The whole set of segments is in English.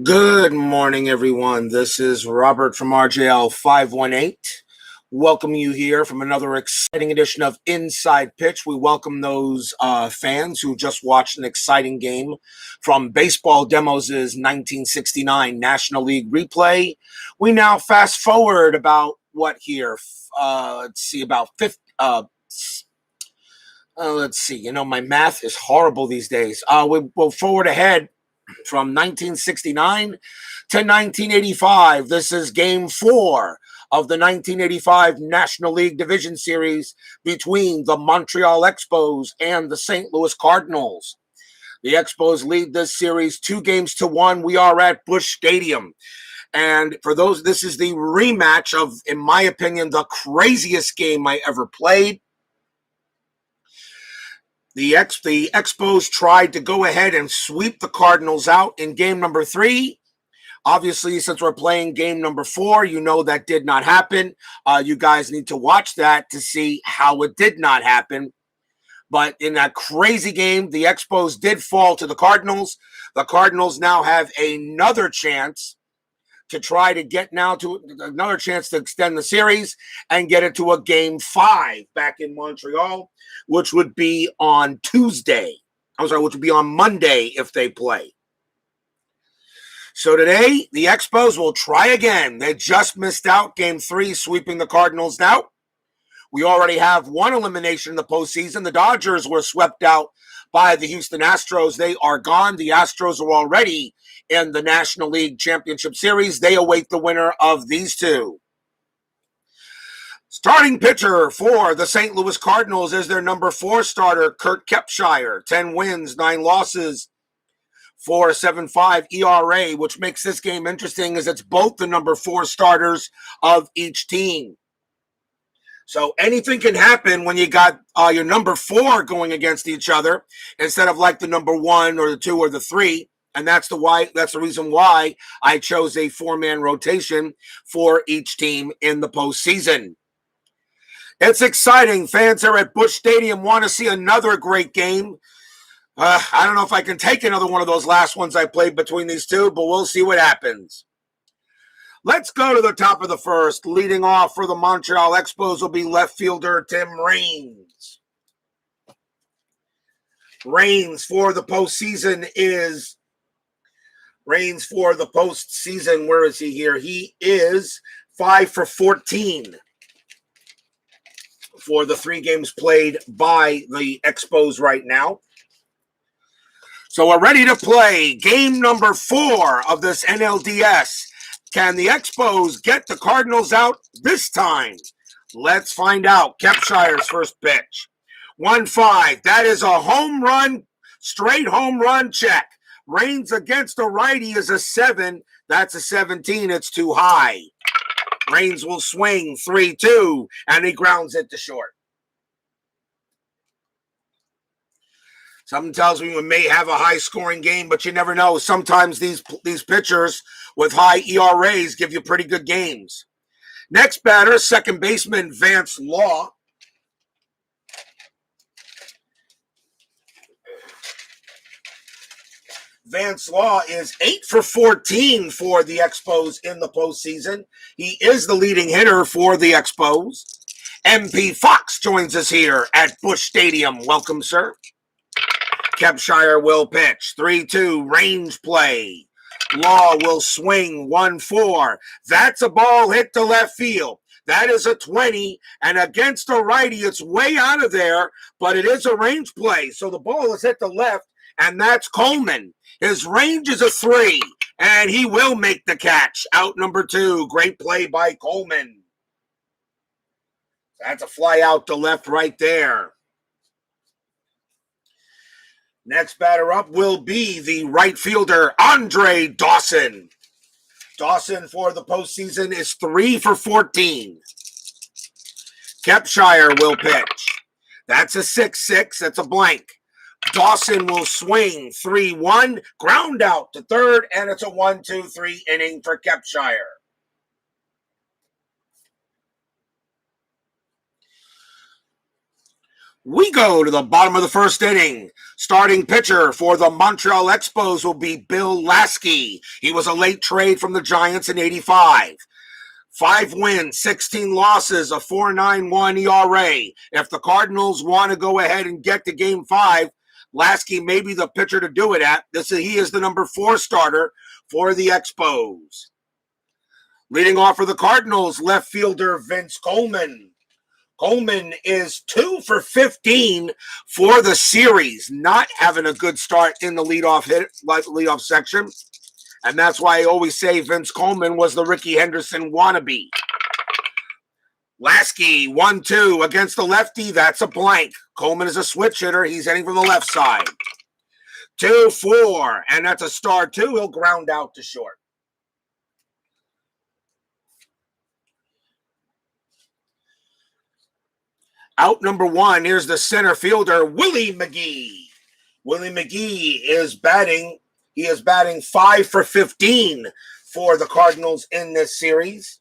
Good morning, everyone. This is Robert from RJL 518. Welcome you here from another exciting edition of Inside Pitch. We welcome those fans who just watched an exciting game from Baseball Demos' 1969 National League replay. We now fast forward about what here? About 50. Let's see. My math is horrible these days. We'll forward ahead from 1969 to 1985. This is game 4 of the 1985 National League Division Series between the Montreal Expos and the St. Louis Cardinals. The Expos lead this series 2-1. We are at Busch Stadium. And for those, this is the rematch of, in my opinion, the craziest game I ever played. The Expos tried to go ahead and sweep the Cardinals out in game number 3. Obviously, since we're playing game number 4, you know that did not happen. You guys need to watch that to see how it did not happen. But in that crazy game, the Expos did fall to the Cardinals. The Cardinals now have another chance to try to get now to another chance to extend the series and get it to a game 5 back in Montreal, which would be on Tuesday. Which would be on Monday if they play. So today, the Expos will try again. They just missed out game 3, sweeping the Cardinals out. We already have one elimination in the postseason. The Dodgers were swept out by the Houston Astros. They are gone. The Astros are already in the National League Championship Series. They await the winner of these two. Starting pitcher for the St. Louis Cardinals is their number 4 starter, Kurt Kepshire. 10 wins, 9 losses, 4.75 ERA, which makes this game interesting as it's both the number 4 starters of each team. So anything can happen when you got your number 4 going against each other instead of like the number 1 or the 2 or the 3. And that's the reason why I chose a 4-man rotation for each team in the postseason. It's exciting. Fans here at Busch Stadium want to see another great game. I don't know if I can take another one of those last ones I played between these two, but we'll see what happens. Let's go to the top of the first. Leading off for the Montreal Expos will be left fielder Tim Raines. Raines for the postseason, where is he here? He is 5 for 14 for the 3 games played by the Expos right now. So we're ready to play game number 4 of this NLDS. Can the Expos get the Cardinals out this time? Let's find out. Kepshire's first pitch. 1-5. That is a home run, straight home run check. Raines against a righty is a 7. That's a 17. It's too high. Raines will swing 3-2, and he grounds it to short. Something tells me we may have a high-scoring game, but you never know. Sometimes these pitchers with high ERAs give you pretty good games. Next batter, second baseman Vance Law. Vance Law is 8 for 14 for the Expos in the postseason. He is the leading hitter for the Expos. MP Fox joins us here at Busch Stadium. Welcome, sir. Kepshire will pitch. 3-2, range play. Law will swing 1-4. That's a ball hit to left field. That is a 20, and against a righty, it's way out of there, but it is a range play. So the ball is hit to left, and that's Coleman. His range is a 3, and he will make the catch. Out number 2. Great play by Coleman. That's a fly out to left right there. Next batter up will be the right fielder, Andre Dawson. Dawson for the postseason is 3 for 14. Kepshire will pitch. That's a 6-6. That's a blank. Dawson will swing 3-1, ground out to third, and it's a 1-2-3 inning for Kepshire. We go to the bottom of the first inning. Starting pitcher for the Montreal Expos will be Bill Laskey. He was a late trade from the Giants in '85. 5 wins, 16 losses, a 4.91 ERA. If the Cardinals want to go ahead and get to Game 5, Lasky may be the pitcher to do it at. He is the number 4 starter for the Expos. Leading off for the Cardinals, left fielder Vince Coleman. Coleman is 2 for 15 for the series, not having a good start in the leadoff section. And that's why I always say Vince Coleman was the Ricky Henderson wannabe. Lasky, 1-2 against the lefty. That's a blank. Coleman is a switch hitter. He's hitting from the left side. 2-4, and that's a star 2. He'll ground out to short. Out number 1, here's the center fielder, Willie McGee. Willie McGee is batting. He is batting 5 for 15 for the Cardinals in this series.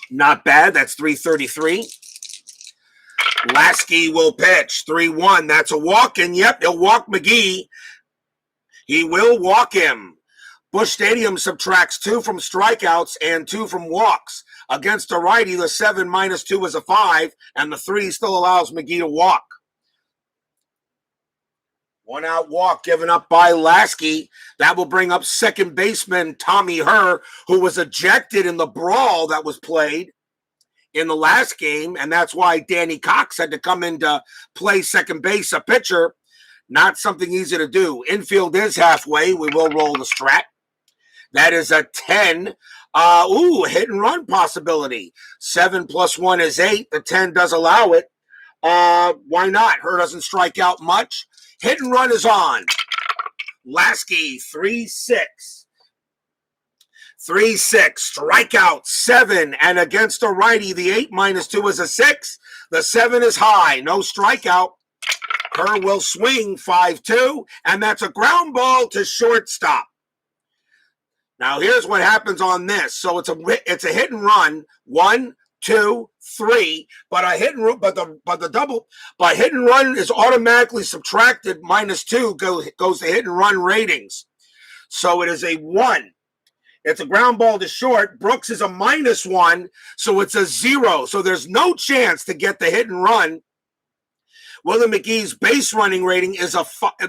Not bad. That's .333. Lasky will pitch 3-1. That's a walk, and yep, he'll walk McGee. He will walk him. Busch Stadium subtracts 2 from strikeouts and 2 from walks. Against a righty, the 7 minus 2 is a 5, and the 3 still allows McGee to walk. 1 out walk given up by Lasky. That will bring up second baseman Tommy Herr, who was ejected in the brawl that was played in the last game, and that's why Danny Cox had to come in to play second base, a pitcher. Not something easy to do. Infield is halfway. We will roll the strat. That is a 10. Hit and run possibility. 7 plus 1 is 8. The 10 does allow it. Why not? Herr doesn't strike out much. Hit and run is on. Lasky, 3-6. 3-6. Strikeout, 7. And against a righty, the 8 minus 2 is a 6. The 7 is high. No strikeout. Herr will swing 5-2. And that's a ground ball to shortstop. Now, here's what happens on this. So it's a hit and run. 1, 2, 3. But a hit and run, but hit and run is automatically subtracted. Minus 2 goes to hit and run ratings. So it is a 1. It's a ground ball to short. Brooks is a minus 1, so it's a 0. So there's no chance to get the hit and run. Willie McGee's base running rating is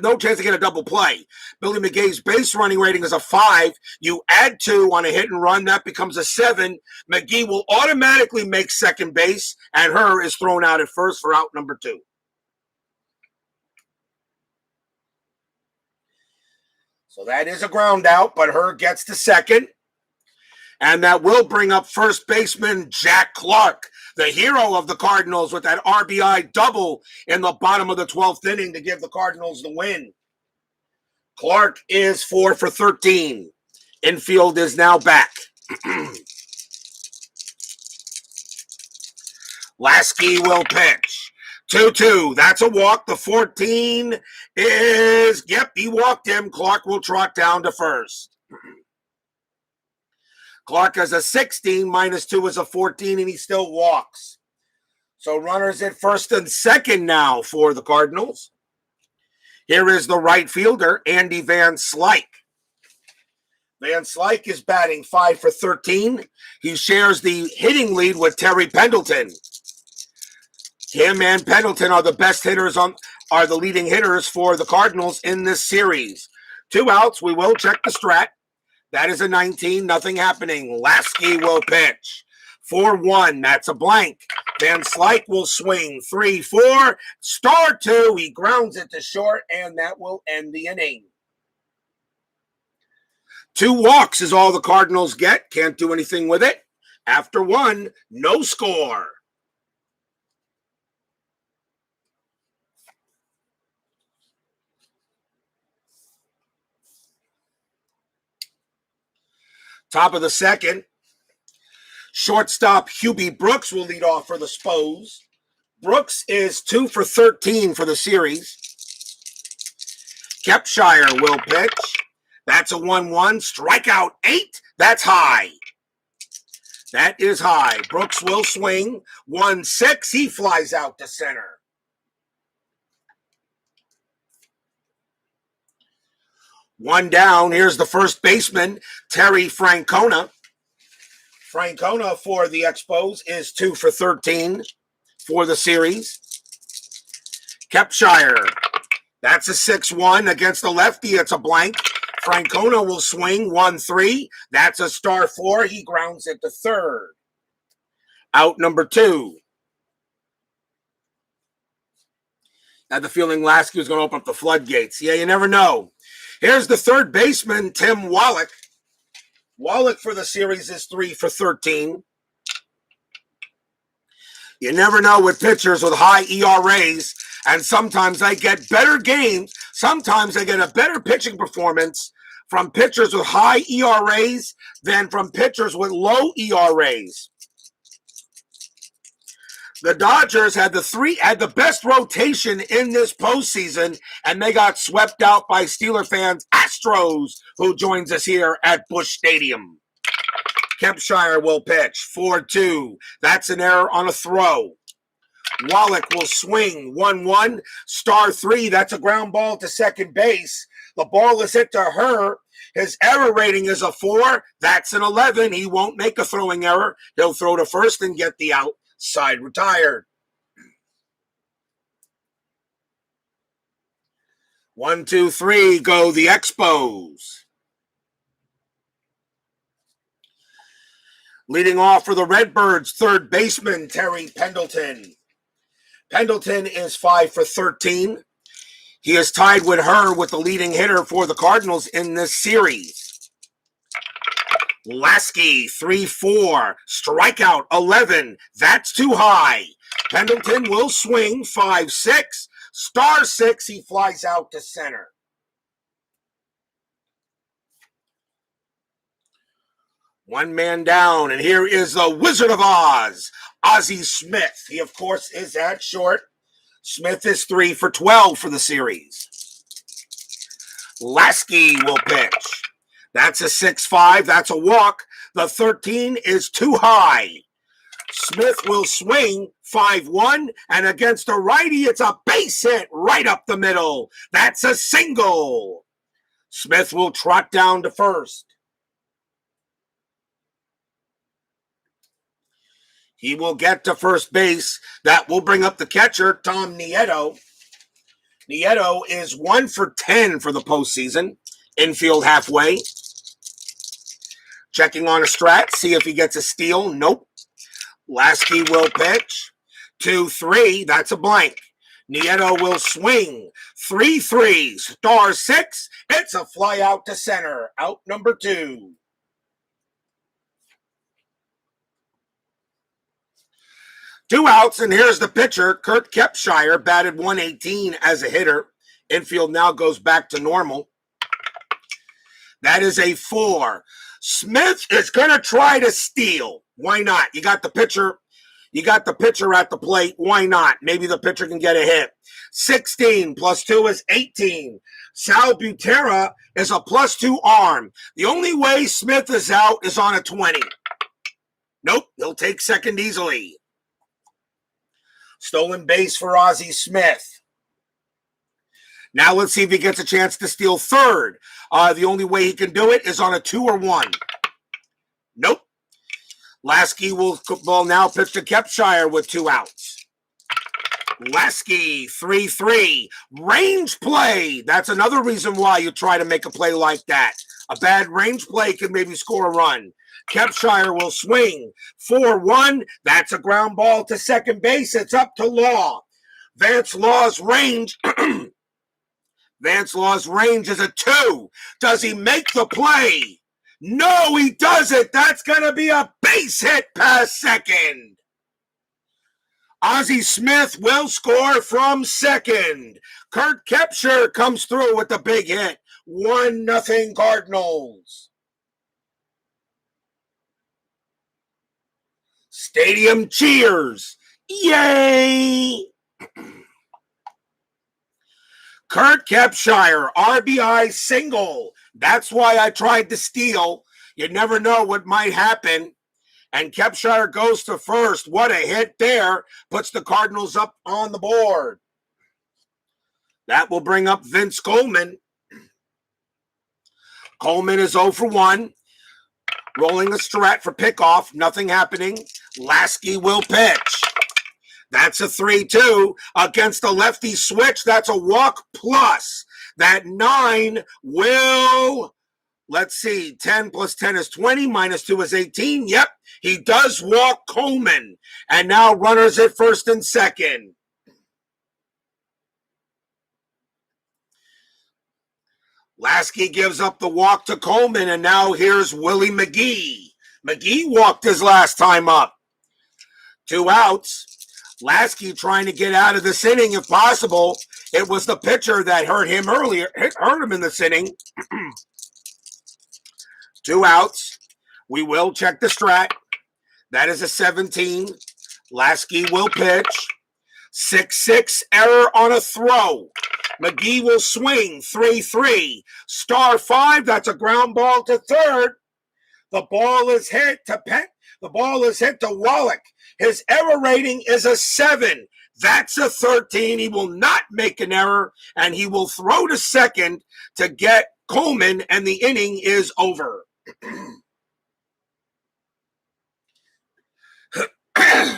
no chance to get a double play. Billy McGee's base running rating is a 5. You add 2 on a hit and run, that becomes a 7. McGee will automatically make second base, and Herr is thrown out at first for out number 2. So that is a ground out, but Herr gets to second. And that will bring up first baseman Jack Clark, the hero of the Cardinals, with that RBI double in the bottom of the 12th inning to give the Cardinals the win. Clark is 4 for 13. Infield is now back. Lasky will pitch. 2-2. That's a walk. The 14 is, he walked him. Clark will trot down to first. Clark has a 16, minus 2 is a 14, and he still walks. So runners at first and second now for the Cardinals. Here is the right fielder, Andy Van Slyke. Van Slyke is batting 5 for 13. He shares the hitting lead with Terry Pendleton. Him and Pendleton are the best hitters are the leading hitters for the Cardinals in this series. 2 outs. We will check the strat. That is a 19, nothing happening. Lasky will pitch. 4-1, that's a blank. Van Slyke will swing. 3-4, star 2. He grounds it to short, and that will end the inning. 2 walks is all the Cardinals get. Can't do anything with it. After 1, no score. Top of the second, shortstop Hubie Brooks will lead off for the Expos. Brooks is 2 for 13 for the series. Kepshire will pitch. That's a 1-1. Strikeout 8. That's high. That is high. Brooks will swing. 1-6. He flies out to center. One down. Here's the first baseman, Terry Francona. Francona for the Expos is 2 for 13 for the series. Kepshire. That's a 6-1 against the lefty. It's a blank. Francona will swing 1-3. That's a star 4. He grounds it to third. Out number 2. I had the feeling Lasky was going to open up the floodgates. Yeah, you never know. Here's the third baseman, Tim Wallach. Wallach for the series is 3 for 13. You never know with pitchers with high ERAs, and sometimes they get better games. Sometimes they get a better pitching performance from pitchers with high ERAs than from pitchers with low ERAs. The Dodgers had the best rotation in this postseason, and they got swept out by Steeler fans, Astros, who joins us here at Busch Stadium. Kepshire will pitch 4-2. That's an error on a throw. Wallach will swing 1-1. Star 3, that's a ground ball to second base. The ball is hit to her. His error rating is a 4. That's an 11. He won't make a throwing error. He'll throw to first and get the out. Side retired. 1, 2, 3, go the Expos. Leading off for the Redbirds, third baseman, Terry Pendleton. Pendleton is 5 for 13. He is tied with her with the leading hitter for the Cardinals in this series. Lasky, 3-4, strikeout 11. That's too high. Pendleton will swing 5-6, star 6. He flies out to center. One man down, and here is the Wizard of Oz, Ozzy Smith. He, of course, is at short. Smith is 3 for 12 for the series. Laskey will pitch. That's a 6-5. That's a walk. The 13 is too high. Smith will swing 5-1, and against a righty, it's a base hit right up the middle. That's a single. Smith will trot down to first. He will get to first base. That will bring up the catcher, Tom Nieto. Nieto is 1 for 10 for the postseason. Infield halfway. Checking on a strat, see if he gets a steal. Nope. Laskey will pitch. 2-3, that's a blank. Nieto will swing. 3-3, star 6. It's a fly out to center. Out number 2. Two outs, and here's the pitcher. Kurt Kepshire batted 118 as a hitter. Infield now goes back to normal. That is a 4. Smith is going to try to steal. Why not? You got the pitcher. You got the pitcher at the plate. Why not? Maybe the pitcher can get a hit. 16 plus 2 is 18. Sal Butera is a +2 arm. The only way Smith is out is on a 20. Nope, he'll take second easily. Stolen base for Ozzy Smith. Now let's see if he gets a chance to steal third. The only way he can do it is on a 2 or 1. Nope. Lasky will now pitch to Kepshire with 2 outs. Lasky, 3-3. Range play. That's another reason why you try to make a play like that. A bad range play can maybe score a run. Kepshire will swing. 4-1. That's a ground ball to second base. It's up to Law. Vance Law's range... Vance Law's range is a 2. Does he make the play? No, he doesn't. That's going to be a base hit past second. Ozzy Smith will score from second. Kurt Kepshire comes through with the big hit. 1-0 Cardinals. Stadium cheers. Yay! Kurt Kepshire, RBI single. That's why I tried to steal. You never know what might happen. And Kepshire goes to first. What a hit there. Puts the Cardinals up on the board. That will bring up Vince Coleman. Coleman is 0 for 1. Rolling a strat for pickoff. Nothing happening. Lasky will pitch. That's a 3-2 against the lefty switch. That's a walk plus. That 9 will, let's see, 10 plus 10 is 20, minus 2 is 18. Yep, he does walk Coleman. And now runners at first and second. Laskey gives up the walk to Coleman, and now here's Willie McGee. McGee walked his last time up. 2 outs. Lasky trying to get out of this inning if possible. It was the pitcher that hurt him earlier, hurt him in this inning. 2 outs. We will check the strat. That is a 17. Lasky will pitch. 6-6, error on a throw. McGee will swing. 3-3. Star 5, that's a ground ball to third. The ball is hit to The ball is hit to Wallach. His error rating is a 7. That's a 13. He will not make an error, and he will throw to second to get Coleman, and the inning is over.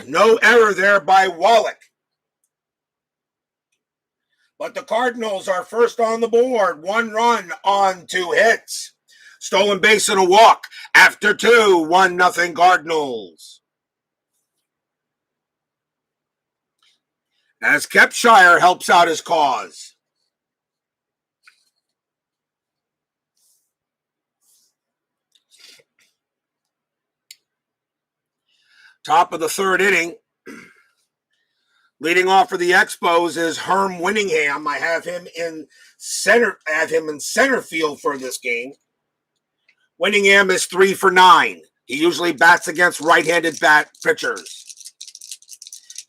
No error there by Wallach. But the Cardinals are first on the board. 1 run on 2 hits. Stolen base and a walk. After 2, 1-0 Cardinals. As Kepshire helps out his cause. Top of the 3rd inning. Leading off for the Expos is Herm Winningham. I have him in center field for this game. Winningham is 3 for 9. He usually bats against right-handed pitchers.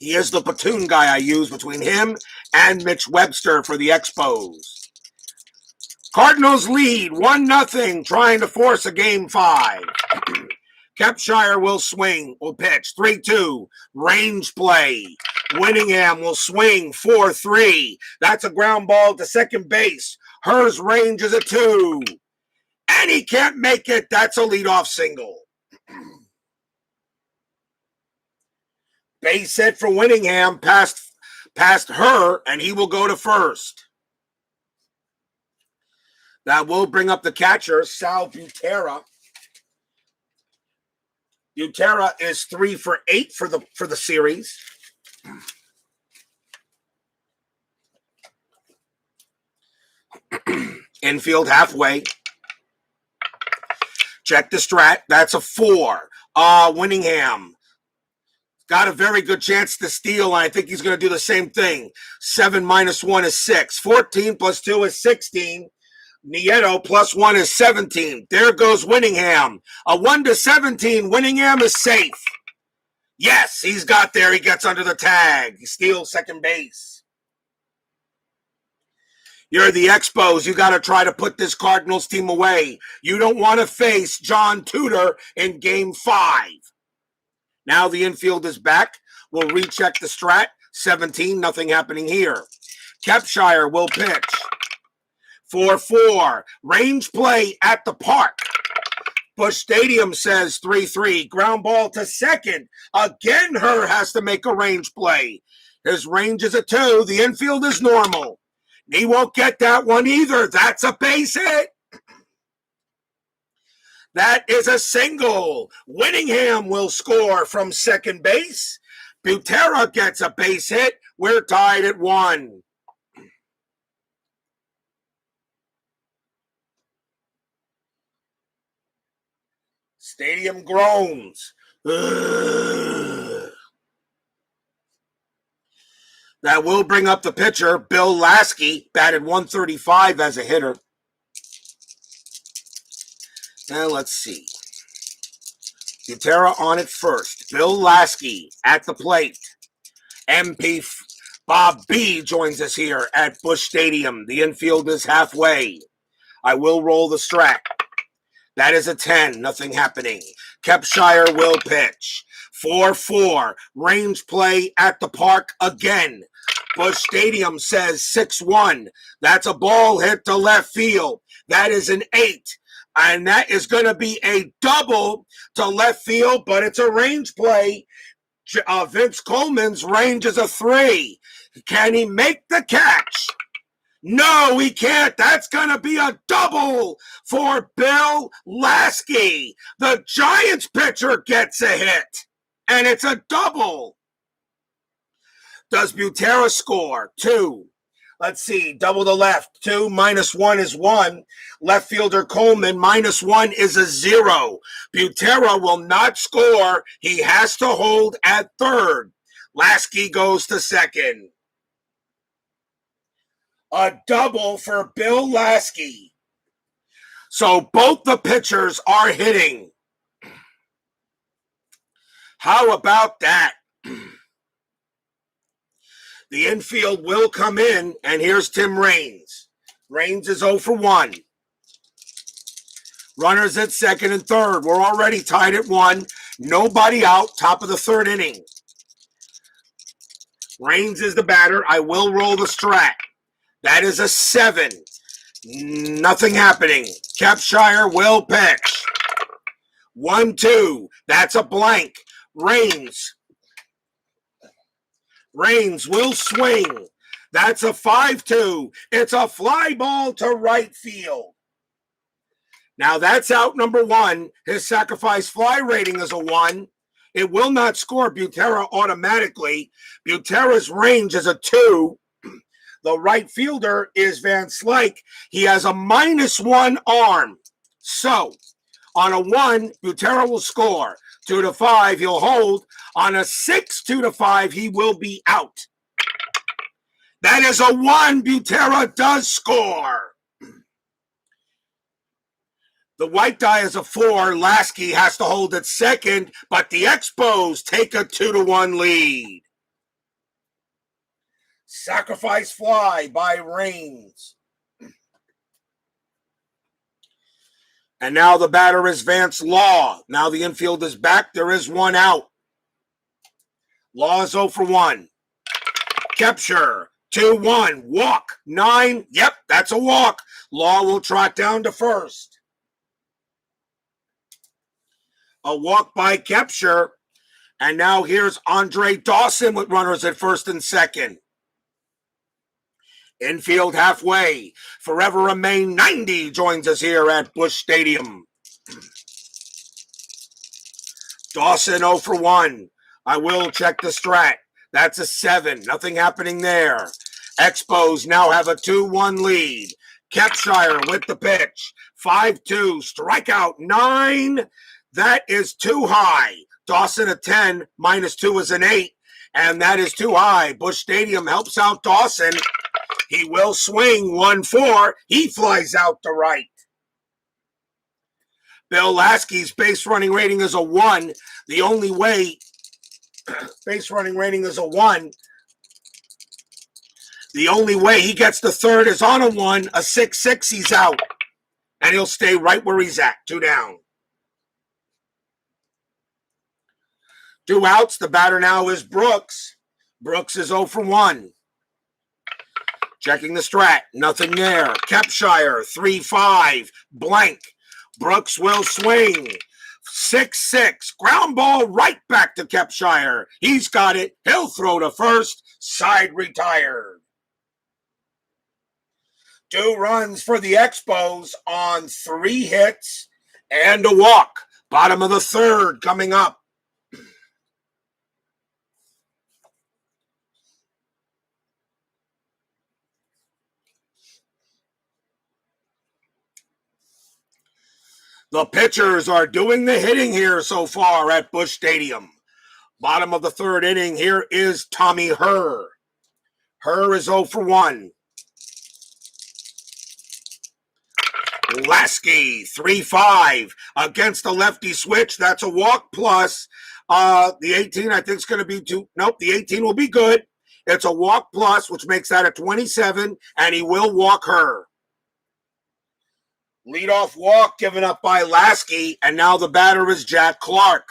He is the platoon guy I use between him and Mitch Webster for the Expos. Cardinals lead 1-0, trying to force a game 5. Kepshire will pitch. 3-2, range play. Winningham will swing. 4-3. That's a ground ball to second base. Her's range is a 2. And he can't make it. That's a leadoff single. Base hit for Winningham past Her, and he will go to first. That will bring up the catcher, Sal Butera. Butera is 3 for 8 for the series. Infield halfway. Check the strat. That's a 4. Winningham got a very good chance to steal, and I think he's going to do the same thing. 7 minus 1 is 6. 14 plus 2 is 16. Nieto plus 1 is 17. There goes Winningham. A 1-17. Winningham is safe. Yes, he's got there. He gets under the tag. He steals second base. You're the Expos. You got to try to put this Cardinals team away. You don't want to face John Tudor in game 5. Now the infield is back. We'll recheck the strat. 17, nothing happening here. Kepshire will pitch. 4-4. Range play at the park. Busch Stadium says 3-3. Ground ball to second. Again, Her has to make a range play. His range is a 2. The infield is normal. He won't get that one either. That's a base hit. That is a single. Winningham will score from second base. Butera gets a base hit. We're tied at 1. Stadium groans. Ugh. That will bring up the pitcher, Bill Laskey, batted 135 as a hitter. Now let's see. Butera on it first. Bill Laskey at the plate. MP Bob B joins us here at Busch Stadium. The infield is halfway. I will roll the strat. That is a 10. Nothing happening. Kepshire will pitch. 4-4. Range play at the park again. Busch Stadium says 6-1. That's a ball hit to left field. That is an 8. And that is going to be a double to left field, but it's a range play. Vince Coleman's range is a 3. Can he make the catch? No, he can't. That's going to be a double for Bill Laskey. The Giants pitcher gets a hit, and it's a double. Does Butera score? 2. Let's see, double to left. 2 minus 1 is 1. Left fielder Coleman minus 1 is a 0. Butera will not score. He has to hold at third. Lasky goes to second. A double for Bill Laskey. So both the pitchers are hitting. How about that? The infield will come in, and here's Tim Raines. Raines is 0 for 1. Runners at second and third. We're already tied at 1. Nobody out, top of the third inning. Raines is the batter. I will roll the strat. That is a 7. Nothing happening. Kepshire will pitch. 1-2. That's a blank. Raines will swing. That's a 5-2. It's a fly ball to right field. Now that's out number 1. His sacrifice fly rating is a 1. It will not score Butera automatically. Butera's range is a 2. The right fielder is Van Slyke. He has a -1 arm. So on a 1, Butera will score. 2 to 5, he'll hold. On a 6, 2 to 5, he will be out. That is a 1. Butera does score. The white die is a 4. Lasky has to hold at second, but the Expos take a 2-1 lead. Sacrifice fly by Raines. And now the batter is Vance Law. Now the infield is back. There is 1 out. Law is 0 for 1. Kepshire, 2-1. Walk, 9. Yep, that's a walk. Law will trot down to first. A walk by Kepshire. And now here's Andre Dawson with runners at first and second. Infield halfway. Forever Remain 90 joins us here at Busch Stadium. Dawson 0 for 1. I will check the strat. That's a 7. Nothing happening there. Expos now have a 2-1 lead. Kepshire with the pitch. 5-2. Strikeout 9. That is too high. Dawson a 10. -2 is an 8. And that is too high. Busch Stadium helps out Dawson. He will swing 1-4. He flies out to right. Bill Laskey's base running rating is a 1. The only way base running rating is a 1. The only way he gets to third is on a 1. A 6-6, he's out. And he'll stay right where he's at. 2 down. 2 outs. The batter now is Brooks. Brooks is 0 for 1. Checking the strat. Nothing there. Kepshire, 3-5. Blank. Brooks will swing. 6-6. Ground ball right back to Kepshire. He's got it. He'll throw to first. Side retired. 2 runs for the Expos on 3 hits and a walk. Bottom of the third coming up. The pitchers are doing the hitting here so far at Busch Stadium. Bottom of the third inning, here is Tommy Herr. Herr is 0 for 1. Lasky, 3-5 against the lefty switch. That's a walk plus. The 18, I think, is going to be 2. Nope, the 18 will be good. It's a walk plus, which makes that a 27, and he will walk Herr. Leadoff walk given up by Lasky, and now the batter is Jack Clark.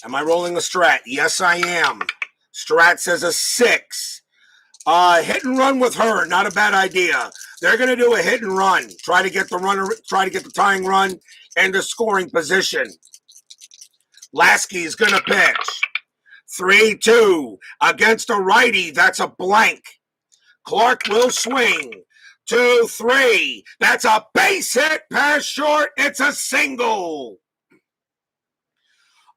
Am I rolling a strat? Yes, I am. Strat says a 6. Hit and run with her, not a bad idea. They're going to do a hit and run. Try to get the tying run into scoring position. Lasky is going to pitch. 3-2 against a righty. That's a blank. Clark will swing. 2-3. That's a base hit. Pass short. It's a single.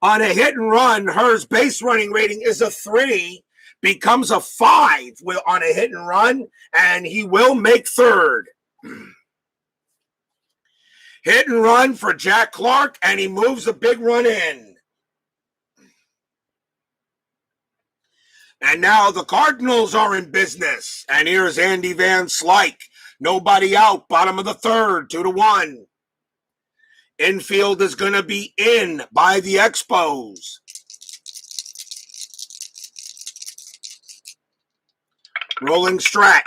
On a hit and run, Her's base running rating is a 3. Becomes a 5 on a hit and run, and he will make third. Hit and run for Jack Clark, and he moves a big run in. And now the Cardinals are in business. And here's Andy Van Slyke. Nobody out. Bottom of the third. 2-1. Infield is going to be in by the Expos. Rolling Strat.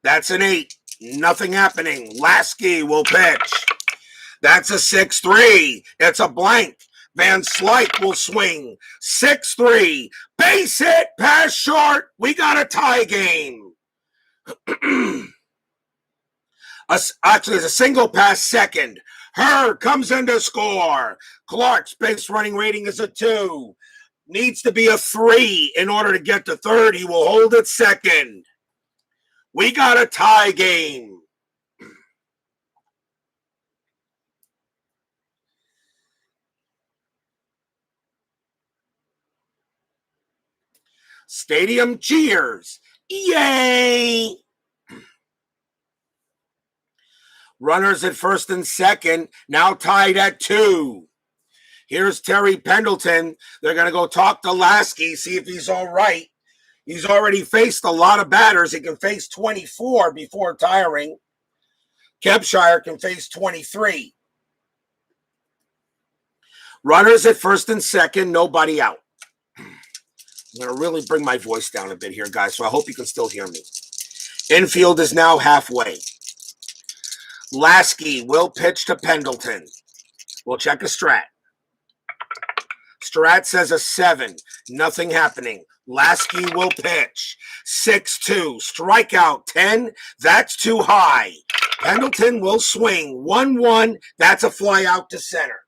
That's an 8. Nothing happening. Laskey will pitch. That's a 6-3. It's a blank. Van Slyke will swing. 6-3. Base hit. Pass short. We got a tie game. Actually, it's a single pass second. Her comes in to score. Clark's base running rating is a 2. Needs to be a 3 in order to get to third. He will hold it second. We got a tie game. Stadium cheers. Yay! Runners at first and second, now tied at 2. Here's Terry Pendleton. They're going to go talk to Lasky, see if he's all right. He's already faced a lot of batters. He can face 24 before tiring. Kepshire can face 23. Runners at first and second, nobody out. I'm going to really bring my voice down a bit here, guys, so I hope you can still hear me. Infield is now halfway. Laskey will pitch to Pendleton. We'll check a strat. Strat says a 7. Nothing happening. Lasky will pitch. 6-2. Strikeout 10. That's too high. Pendleton will swing. 1-1. That's a fly out to center.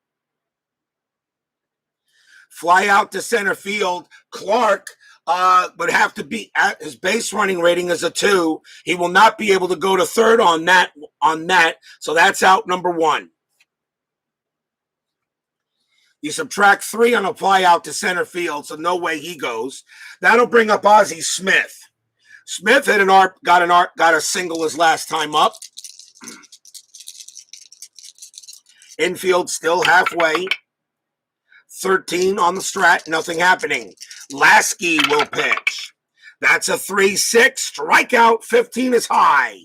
Fly out to center field. Clark would have to be at his base running rating is a 2. He will not be able to go to third on that. So that's out number 1. You subtract 3 on a fly out to center field, so no way he goes. That'll bring up Ozzy Smith. Smith hit got a single his last time up. Infield still halfway. 13 on the strat, nothing happening. Lasky will pitch. That's a 3-6. Strikeout 15 is high.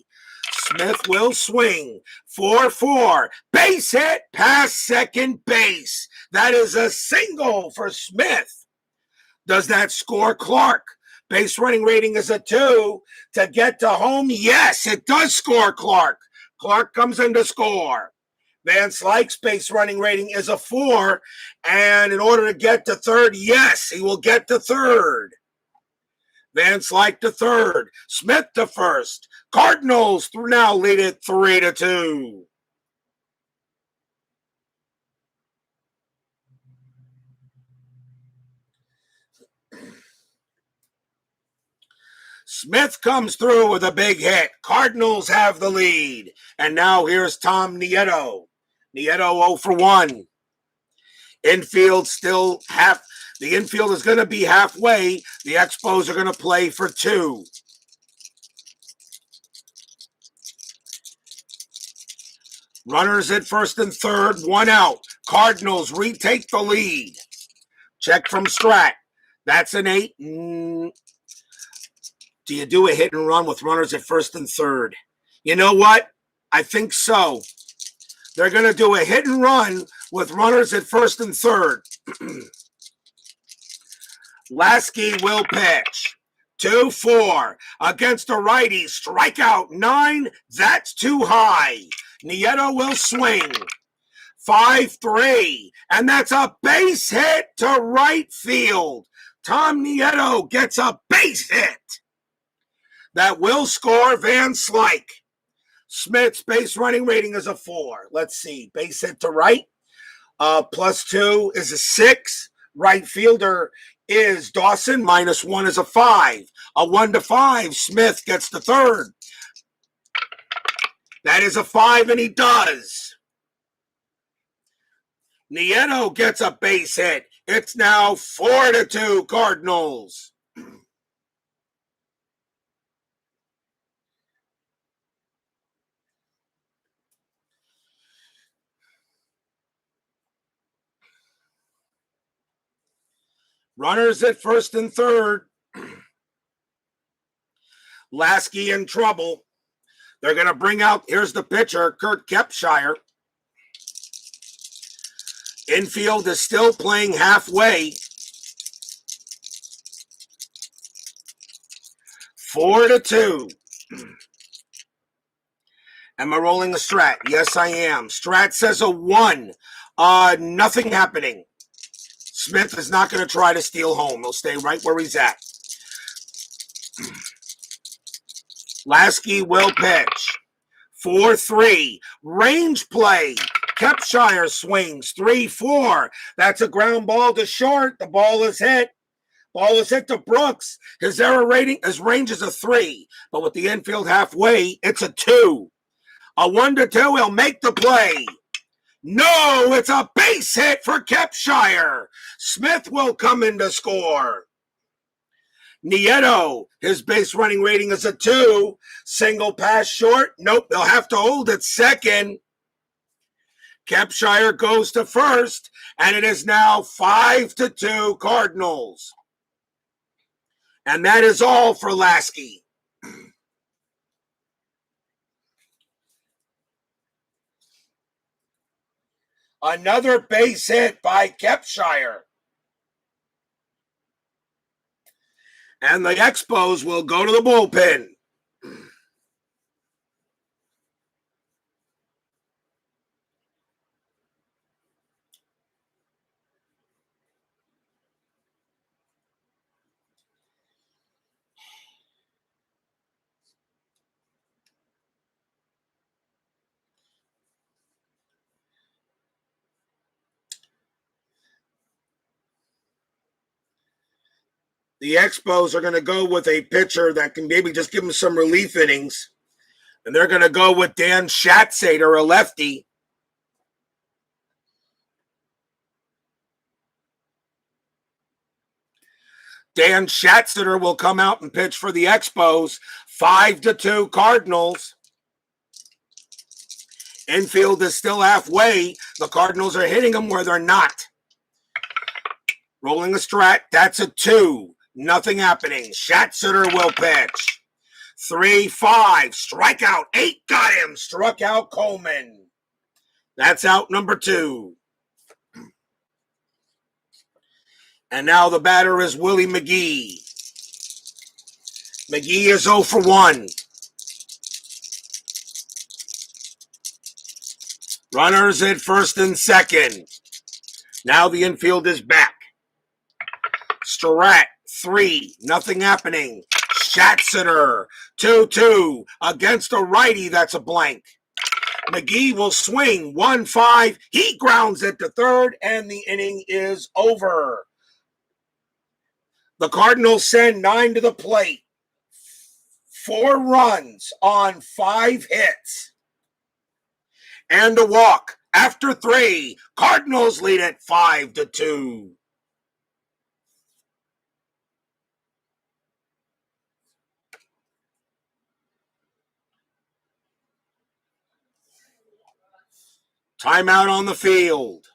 Smith will swing. 4-4. Base hit past second base. That is a single for Smith. Does that score Clark? Base running rating is a 2. To get to home, yes, it does score Clark. Clark comes in to score. Van Slyke's base running rating is a 4. And in order to get to third, yes, he will get to third. Van Slyke to third. Smith to first. Cardinals now lead it 3-2. Smith comes through with a big hit. Cardinals have the lead. And now here's Tom Nieto. Nieto 0 for 1. Infield still the infield is going to be halfway. The Expos are going to play for 2. Runners at first and third, 1 out. Cardinals retake the lead. Check from Strat. That's an 8. Do you do a hit and run with runners at first and third? You know what? I think so. They're going to do a hit and run with runners at first and third. Lasky will pitch. 2-4 against a righty. Strikeout 9. That's too high. Nieto will swing. 5-3. And that's a base hit to right field. Tom Nieto gets a base hit. that will score Van Slyke. Smith's base running rating is a 4. Let's see. Base hit to right. +2 is a 6. Right fielder is Dawson. -1 is a 5. A 1 to 5. Smith gets the third. That is a 5, and he does. Nieto gets a base hit. It's now 4-2 Cardinals. Runners at first and third. Lasky in trouble. They're going to bring out, here's the pitcher, Kepshire. Infield is still playing halfway. 4-2. Am I rolling a strat? Yes, I am. Strat says a 1. Nothing happening. Smith is not going to try to steal home. He'll stay right where he's at. Lasky will pitch. 4-3. Range play. Kepshire swings. 3-4. That's a ground ball to short. The ball is hit. Ball is hit to Brooks. His error rating, his range is a 3. But with the infield halfway, it's a 2. A 1-2. He'll make the play. No, it's a base hit for Kepshire. Smith will come in to score. Nieto, his base running rating is a 2. Single pass short. Nope, they'll have to hold it second. Kepshire goes to first, and it is now 5-2 Cardinals. And that is all for Laskey. Another base hit by Kepshire. And the Expos will go to the bullpen. The Expos are going to go with a pitcher that can maybe just give them some relief innings. And they're going to go with Dan Schatzeder, a lefty. Dan Schatzeder will come out and pitch for the Expos. 5-2 Cardinals. Infield is still halfway. The Cardinals are hitting them where they're not. Rolling a strat, that's a 2. Nothing happening. Schatzeder will pitch. 3-5. Strikeout. 8 got him. Struck out Coleman. That's out number 2. And now the batter is Willie McGee. McGee is 0 for 1. Runners at first and second. Now the infield is back. Strat, 3. Nothing happening. Schatzeder, 2-2. Against a righty, that's a blank. McGee will swing. 1-5. He grounds it to third, and the inning is over. The Cardinals send 9 to the plate. 4 runs on 5 hits. And a walk. After 3, Cardinals lead at 5-2. Timeout on the field.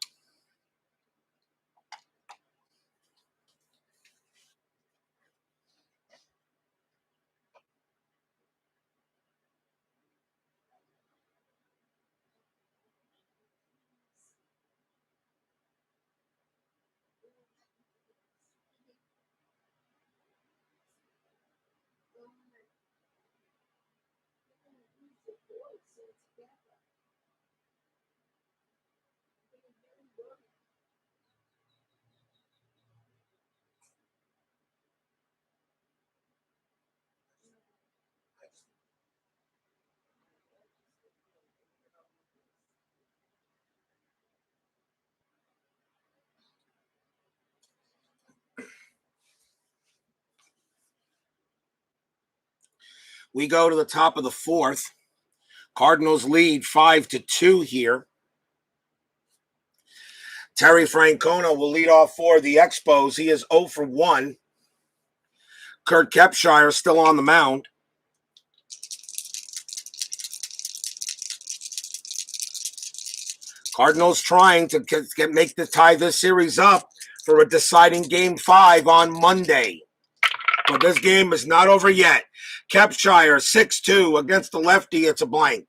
We go to the top of the fourth. Cardinals lead 5-2 here. Terry Francona will lead off for the Expos. He is 0 for 1. Kurt Kepshire still on the mound. Cardinals trying to make the tie this series up for a deciding Game 5 on Monday. But this game is not over yet. Kepshire 6-2 against the lefty. It's a blank.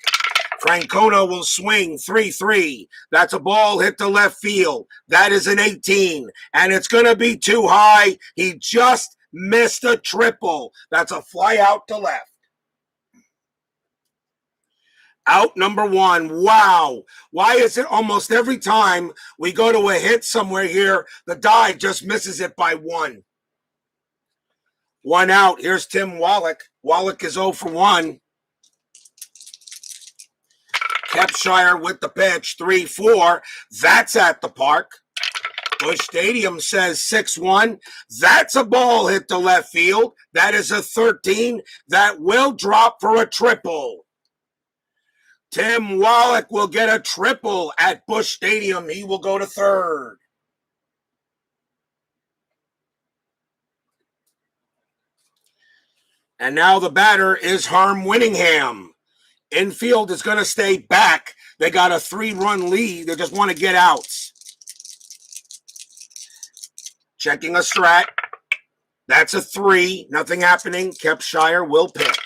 Francona will swing 3-3. That's a ball hit to left field. That is an 18, and it's going to be too high. He just missed a triple. That's a fly out to left. Out number 1. Wow. Why is it almost every time we go to a hit somewhere here, the dive just misses it by 1? 1 out. Here's Tim Wallach. Wallach is 0 for 1. Kepshire with the pitch, 3-4. That's at the park. Busch Stadium says 6-1. That's a ball hit to left field. That is a 13. That will drop for a triple. Tim Wallach will get a triple at Busch Stadium. He will go to third. And now the batter is Herm Winningham. Infield is going to stay back. They got a 3-run lead. They just want to get outs. Checking a strat. That's a 3. Nothing happening. Kepshire will pitch.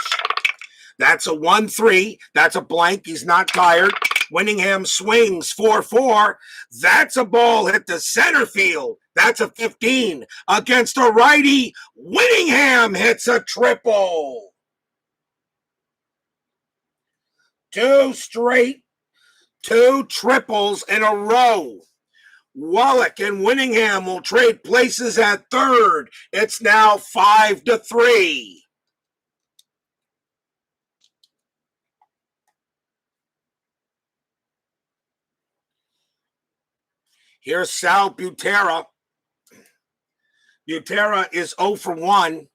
That's a 1-3. That's a blank. He's not tired. Winningham swings 4-4. That's a ball hit to center field. That's a 15. Against a righty, Winningham hits a triple. 2 triples in a row. Wallach and Winningham will trade places at third. It's now 5-3. Here's Sal Butera. Butera is 0 for 1.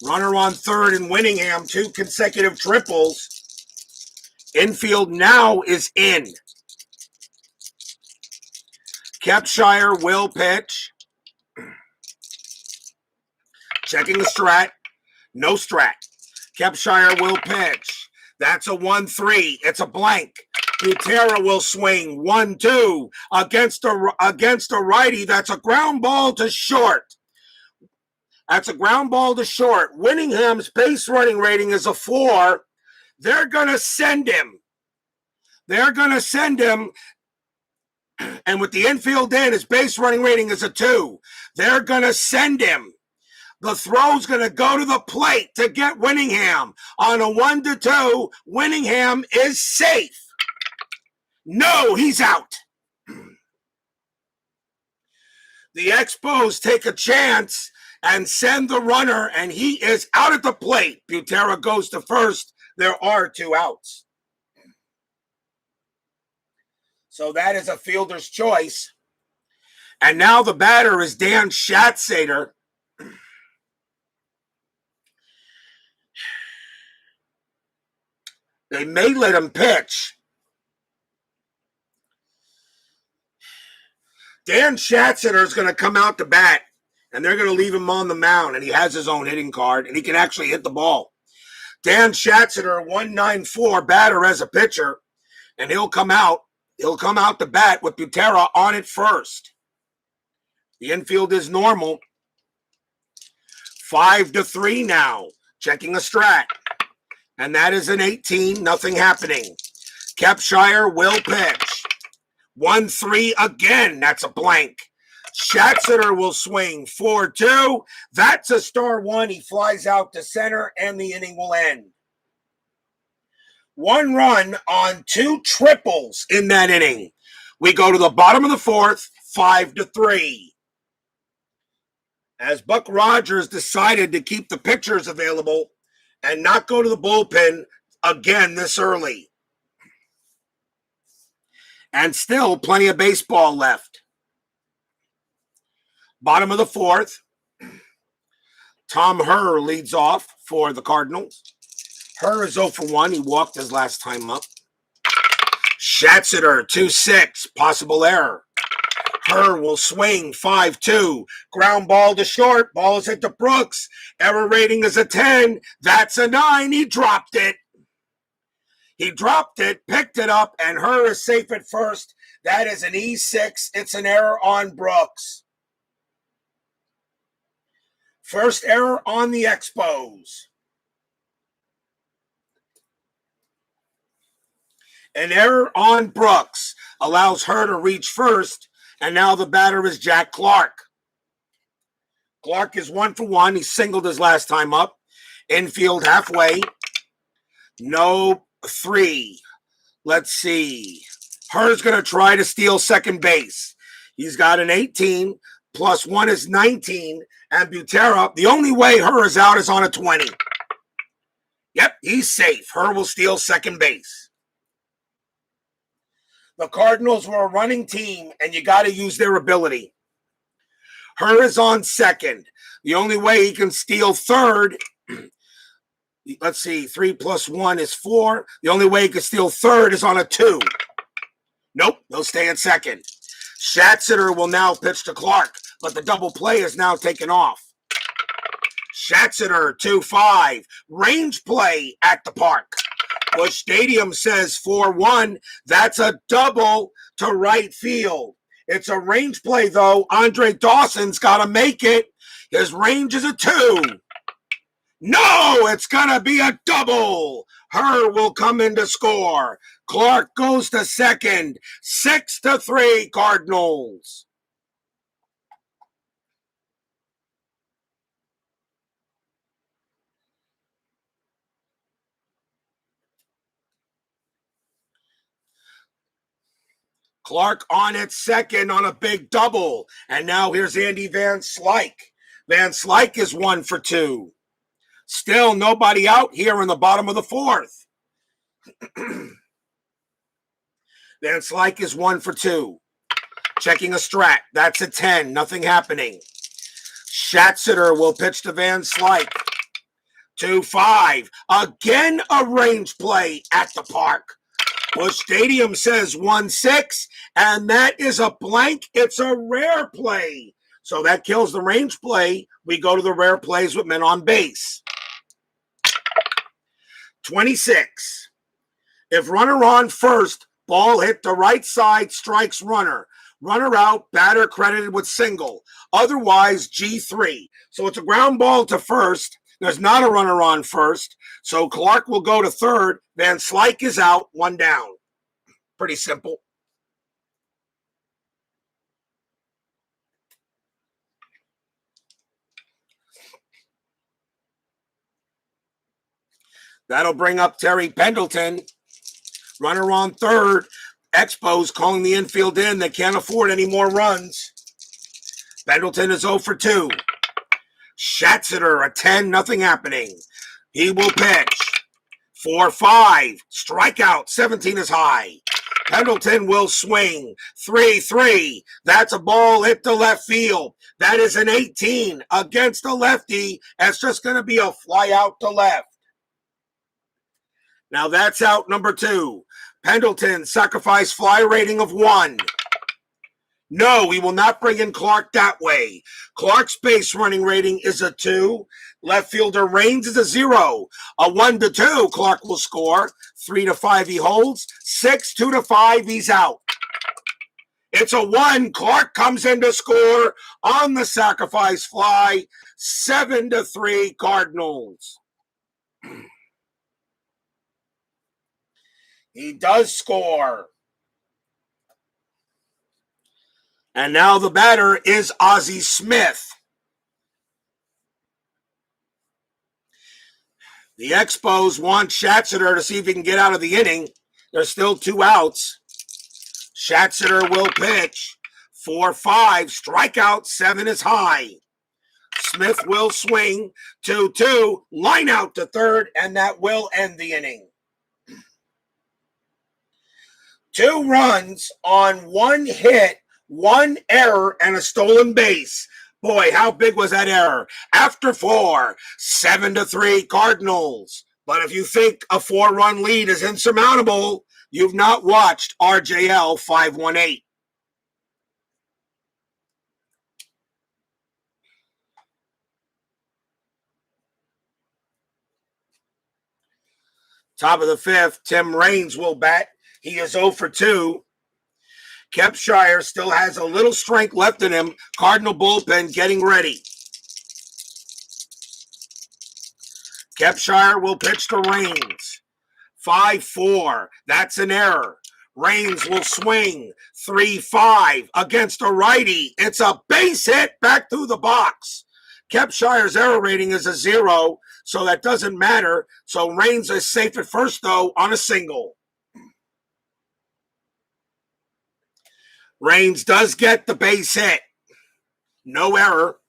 Runner on third and Winningham, 2 consecutive triples. Infield now is in. Kepshire will pitch. Checking the strat. No strat. Kepshire will pitch. That's a 1-3. It's a blank. Butera will swing 1-2 against a righty. That's a ground ball to short. That's a ground ball to short. Winningham's base running rating is a 4. They're going to send him. And with the infield in, his base running rating is a 2. They're going to send him. The throw's going to go to the plate to get Winningham. On a 1-2, Winningham is safe. No, he's out. The Expos take a chance and send the runner, and he is out at the plate. Butera goes to first. There are 2 outs. So that is a fielder's choice. And now the batter is Dan Schatzeder. They may let him pitch. Dan Schatzeder is going to come out to bat, and they're going to leave him on the mound, and he has his own hitting card, and he can actually hit the ball. Dan Schatzeder, 194 batter as a pitcher, and he'll come out to bat with Butera on it first. The infield is normal. 5-3 now. Checking a strat. And that is an 18. Nothing happening. Kepshire will pitch. 1-3 again. That's a blank. Schatzeder will swing 4-2. That's a star 1. He flies out to center, and the inning will end. 1 run on 2 triples in that inning. We go to the bottom of the fourth, 5-3. As Buck Rogers decided to keep the pitchers available and not go to the bullpen again this early. And still plenty of baseball left. Bottom of the fourth. Tom Herr leads off for the Cardinals. Herr is 0 for 1. He walked his last time up. Schatzeder, 2-6. Possible error. Herr will swing, 5-2. Ground ball to short. Ball is hit to Brooks. Error rating is a 10. That's a 9. He dropped it. He dropped it, picked it up, and Herr is safe at first. That is an E6. It's an error on Brooks. First error on the Expos. An error on Brooks allows Herr to reach first, and now the batter is Jack Clark. Clark is 1 for 1. He singled his last time up. Infield halfway. No 3. Let's see. Herr's going to try to steal second base. He's got an 18, plus 1 is 19, and Butera, the only way Herr is out is on a 20. Yep, he's safe. Herr will steal second base. The Cardinals were a running team, and you got to use their ability. Herr is on second. The only way he can steal third, let's see, 3 plus 1 is 4. The only way he can steal third is on a 2. Nope, he'll stay in second. Schatzeder will now pitch to Clark, but the double play is now taken off. Schatzeder, 2-5. Range play at the park. Busch Stadium says 4-1. That's a double to right field. It's a range play, though. Andre Dawson's got to make it. His range is a 2. No, it's going to be a double. Herr will come in to score. Clark goes to second. 6-3 Cardinals. Clark on at second on a big double. And now here's Andy Van Slyke. Van Slyke is 1 for 2. Still nobody out here in the bottom of the 4th. Van Slyke is 1 for 2. Checking a strat. That's a 10. Nothing happening. Schatzeder will pitch to Van Slyke. 2-5. Again a range play at the park. Busch Stadium says 1-6, and that is a blank. It's a rare play. So that kills the range play. We go to the rare plays with men on base. 26. If runner on first, ball hit the right side, strikes runner. Runner out, batter credited with single. Otherwise, G3. So it's a ground ball to first. There's not a runner on first. So Clark will go to third. Van Slyke is out, 1 down. Pretty simple. That'll bring up Terry Pendleton. Runner on third. Expos calling the infield in. They can't afford any more runs. Pendleton is 0 for 2. Schatzeder, a 10, nothing happening. He will pitch. 4-5. Strikeout, 17 is high. Pendleton will swing. 3-3. That's a ball hit to left field. That is an 18 against a lefty. That's just going to be a fly out to left. Now that's out number 2. Pendleton, sacrifice fly rating of 1. No, we will not bring in Clark that way. Clark's base running rating is a 2. Left fielder Raines is a 0. A 1-2, Clark will score. 3-5, he holds. 6, 2-5, he's out. It's a 1. Clark comes in to score on the sacrifice fly. 7-3 Cardinals. He does score. And now the batter is Ozzy Smith. The Expos want Schatzeder to see if he can get out of the inning. There's still 2 outs. Schatzeder will pitch. 4-5. Strikeout, 7 is high. Smith will swing. 2-2. Line out to third, and that will end the inning. 2 runs on 1 hit, 1 error, and a stolen base. Boy, how big was that error? After 4, 7-3 Cardinals. But if you think a 4-run lead is insurmountable, you've not watched RJL 518. Top of the 5th, Tim Raines will bat. He is 0 for 2. Kepshire still has a little strength left in him. Cardinal bullpen getting ready. Kepshire will pitch to Raines. 5-4. That's an error. Raines will swing. 3-5 against a righty. It's a base hit back through the box. Kepshire's error rating is a 0, so that doesn't matter. So Raines is safe at first, though, on a single. Raines does get the base hit. No error.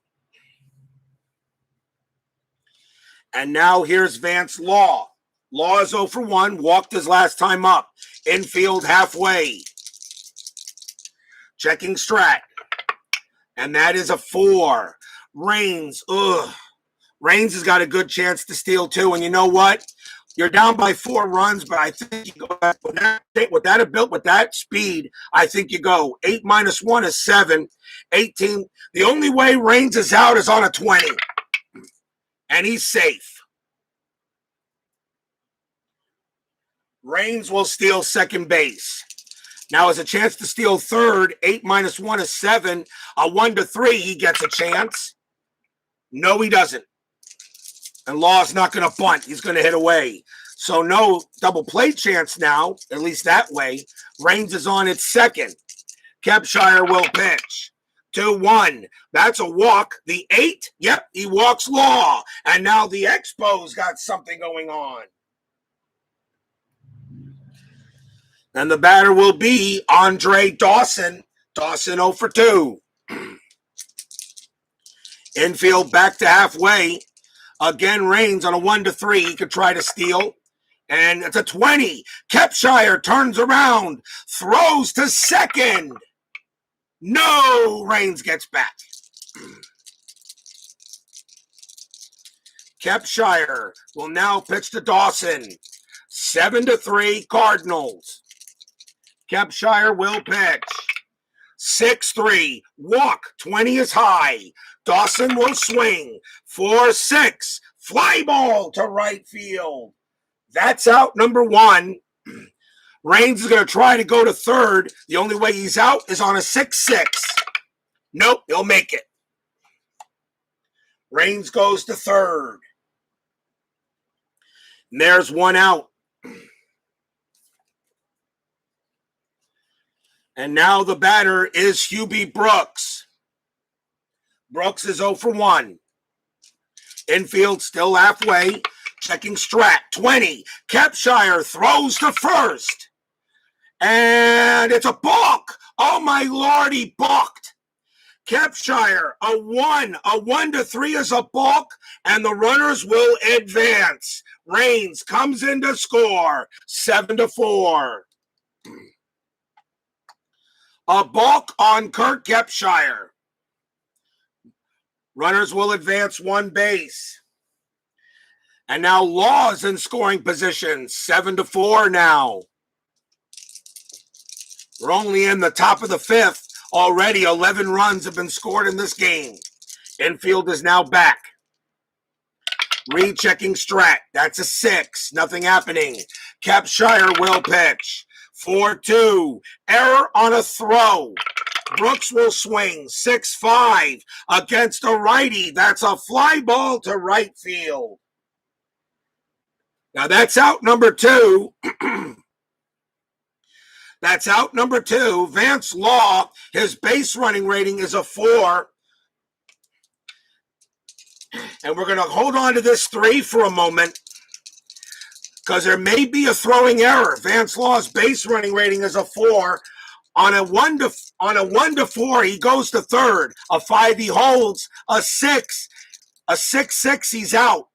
And now here's Vance Law. Law is 0 for 1, walked his last time up. Infield halfway. Checking strat. And that is a 4. Raines, Raines has got a good chance to steal too. And you know what? You're down by 4 runs, but I think you go with that speed. I think you go 8 minus 1 is 7, 18. The only way Raines is out is on a 20, and he's safe. Raines will steal second base. Now has a chance to steal third. 8 minus 1 is 7. A 1-3, he gets a chance. No, he doesn't. And Law's not going to bunt. He's going to hit away. So no double play chance now, at least that way. Raines is on its second. Kepshire will pitch. 2-1. That's a walk. The 8, yep, he walks Law. And now the Expos got something going on. And the batter will be Andre Dawson. Dawson 0 for 2. Infield back to halfway. Again, Raines on a 1-3. He could try to steal. And it's a 20. Kepshire turns around. Throws to second. No! Raines gets back. Kepshire will now pitch to Dawson. 7-3 Cardinals. Kepshire will pitch. 6-3. Walk. 20 is high. Dawson will swing. 4-6. Fly ball to right field. That's out number 1. Raines is going to try to go to third. The only way he's out is on a 6-6. Nope, he'll make it. Raines goes to third. And there's 1 out. And now the batter is Hubie Brooks. Brooks is 0 for 1. Infield still halfway. Checking strat. 20. Kepshire throws to first. And it's a balk. Oh, my Lord, he balked. Kepshire, a 1. A 1-3 is a balk, and the runners will advance. Raines comes in to score. 7-4. A balk on Kurt Kepshire. Runners will advance 1 base. And now Law's in scoring position. 7-4 now. We're only in the top of the 5th. Already 11 runs have been scored in this game. Infield is now back. Rechecking strat. That's a 6. Nothing happening. Kepshire will pitch. 4-2. Error on a throw. Brooks will swing. 6-5 against a righty. That's a fly ball to right field. Now that's out number 2. That's out number 2. Vance Law, his base running rating is a 4. And we're going to hold on to this 3 for a moment because there may be a throwing error. Vance Law's base running rating is a 4. On a 1-4, he goes to third. A 5, he holds. A 6. A 6-6, he's out.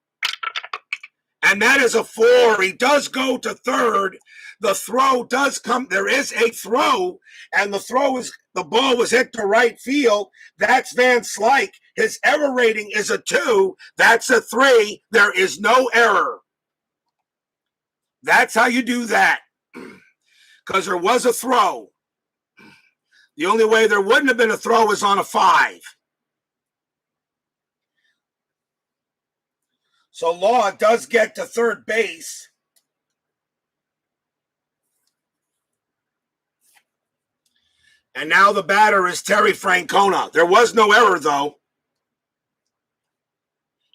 And that is a 4. He does go to third. The throw does come. There is a throw, and the ball was hit to right field. That's Van Slyke. His error rating is a 2. That's a 3. There is no error. That's how you do that. Because there was a throw. The only way there wouldn't have been a throw is on a 5. So Law does get to third base. And now the batter is Terry Francona. There was no error, though.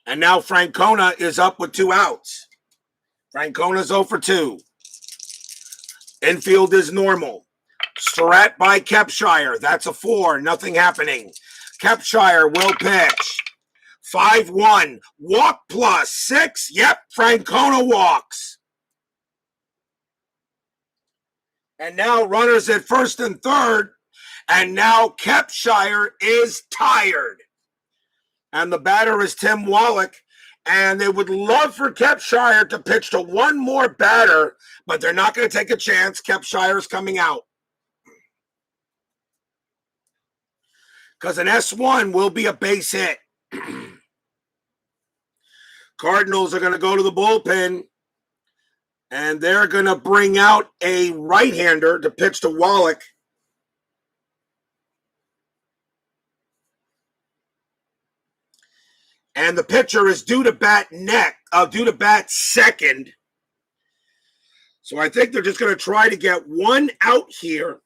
And now Francona is up with 2 outs. Francona's 0 for 2. Infield is normal. Strat by Kepshire. That's a 4. Nothing happening. Kepshire will pitch. 5-1. Walk plus 6. Yep, Francona walks. And now runners at first and third. And now Kepshire is tired. And the batter is Tim Wallach. And they would love for Kepshire to pitch to one more batter, but they're not going to take a chance. Kepshire is coming out. Because an S1 will be a base hit. Cardinals are going to go to the bullpen, and they're going to bring out a right-hander to pitch to Wallach. And the pitcher is due to bat second. So I think they're just going to try to get one out here.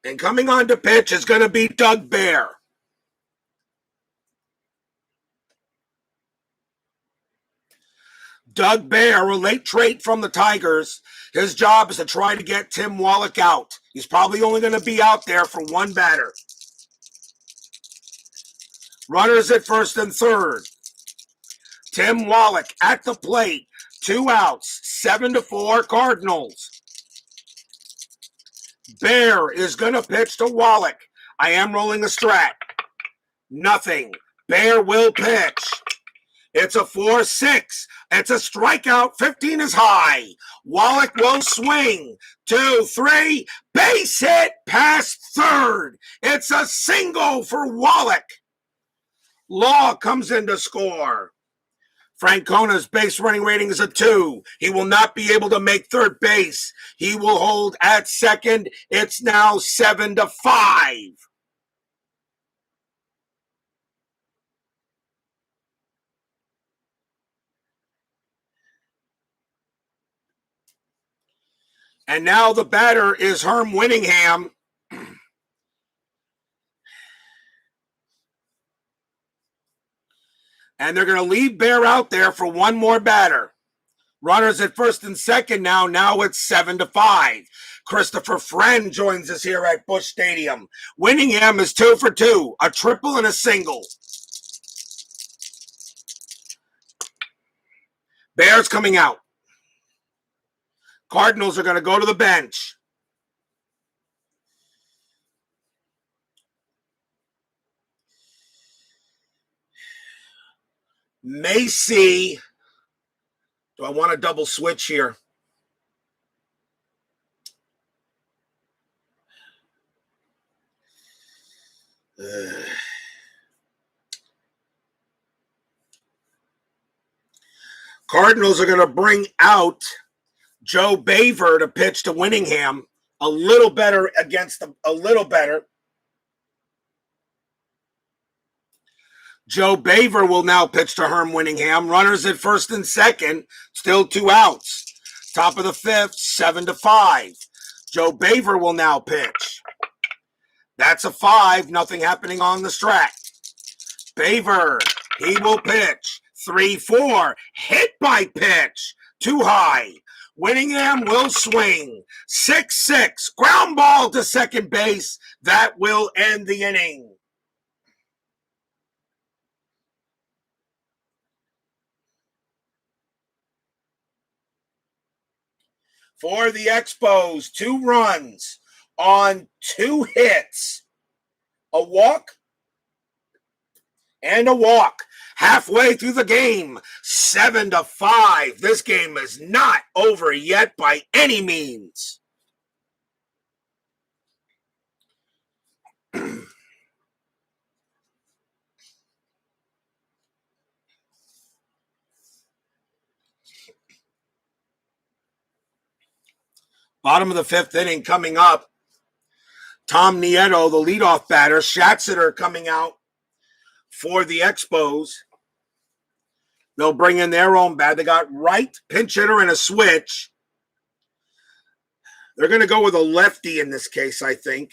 And coming on to pitch is going to be Doug Bear. Doug Bear, a late trade from the Tigers. His job is to try to get Tim Wallach out. He's probably only going to be out there for one batter. Runners at first and third. Tim Wallach at the plate. 2 outs. 7-4 Cardinals. Bear is going to pitch to Wallach. I am rolling a strat. Nothing. Bear will pitch. It's a 4-6. It's a strikeout. 15 is high. Wallach will swing. 2-3. Base hit past third. It's a single for Wallach. Law comes in to score. Francona's base running rating is a 2. He will not be able to make third base. He will hold at second. It's now 7-5. And now the batter is Herm Winningham. And they're going to leave Bear out there for one more batter. Runners at first and second now. Now it's 7-5. Christopher Friend joins us here at Busch Stadium. Winningham is 2 for 2. A triple and a single. Bear's coming out. Cardinals are going to go to the bench. Macy. Do I want a double switch here? Cardinals are going to bring out Joe Baver to pitch to Winningham. A little better against them. A little better. Joe Baver will now pitch to Herm Winningham. Runners at first and second. Still 2 outs. Top of the 5th, 7-5. Joe Baver will now pitch. That's a 5. Nothing happening on the strat. Baver, he will pitch. 3-4. Hit by pitch. Too high. Winningham will swing. 6-6. Ground ball to second base. That will end the inning. For the Expos, 2 runs on 2 hits. A walk and a walk. Halfway through the game, 7-5. This game is not over yet by any means. Bottom of the fifth inning coming up. Tom Nieto, the leadoff batter. Schatzeder coming out for the Expos. They'll bring in their own bat. They got right, pinch hitter, and a switch. They're going to go with a lefty in this case, I think.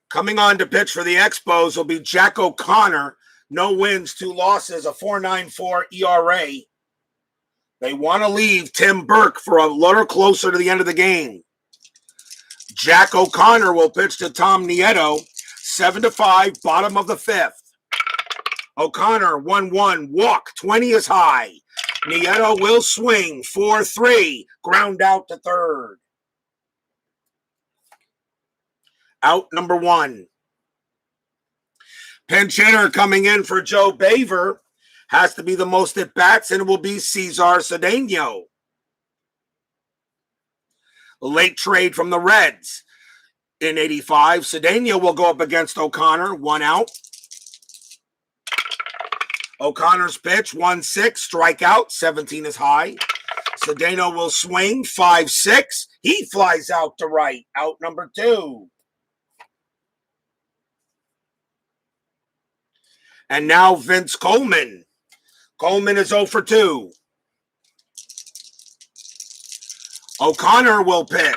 Coming on to pitch for the Expos will be Jack O'Connor. No wins, 2 losses, a 4.94 ERA. They want to leave Tim Burke for a little closer to the end of the game. Jack O'Connor will pitch to Tom Nieto. 7-5, bottom of the fifth. O'Connor, 1-1, walk, 20 is high. Nieto will swing, 4-3, ground out to third. Out number 1. Pinch hitter coming in for Joe Baver. Has to be the most at bats, and it will be Cesar Cedeno. Late trade from the Reds in 85. Cedeno will go up against O'Connor, 1 out. O'Connor's pitch, 1-6, strikeout, 17 is high. Cedeno will swing, 5-6. He flies out to right, out number 2. And now Vince Coleman. Coleman is 0 for 2. O'Connor will pitch.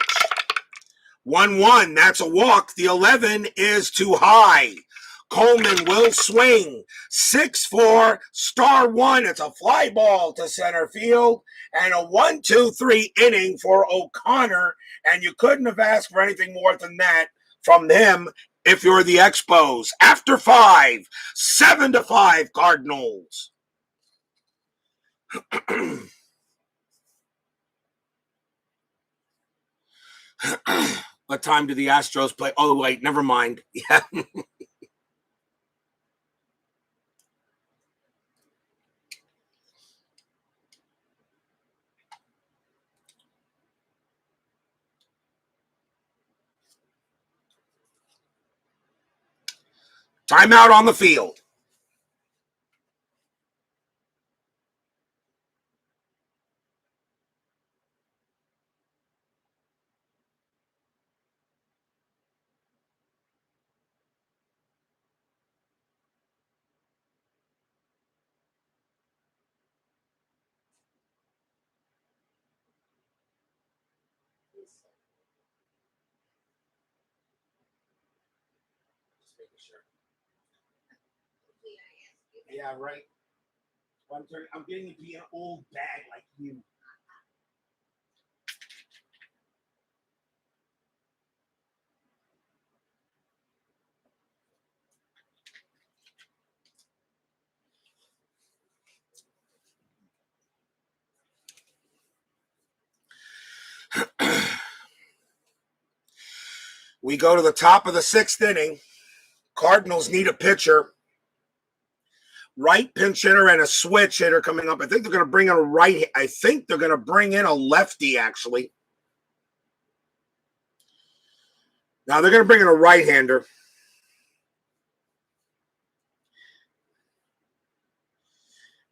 1-1, that's a walk. The 11 is too high. Coleman will swing. 6-4, star 1. It's a fly ball to center field. And a 1-2-3 inning for O'Connor. And you couldn't have asked for anything more than that from him if you're the Expos. After 5, 7-5 Cardinals. What time do the Astros play? Oh, wait, never mind. Yeah. Timeout on the field. Yeah, right. I'm getting to be an old bag like you. We go to the top of the 6th inning. Cardinals need a pitcher. Right pinch hitter and a switch hitter coming up. I think they're going to bring in a right. I think they're going to bring in a lefty, actually. Now they're going to bring in a right-hander.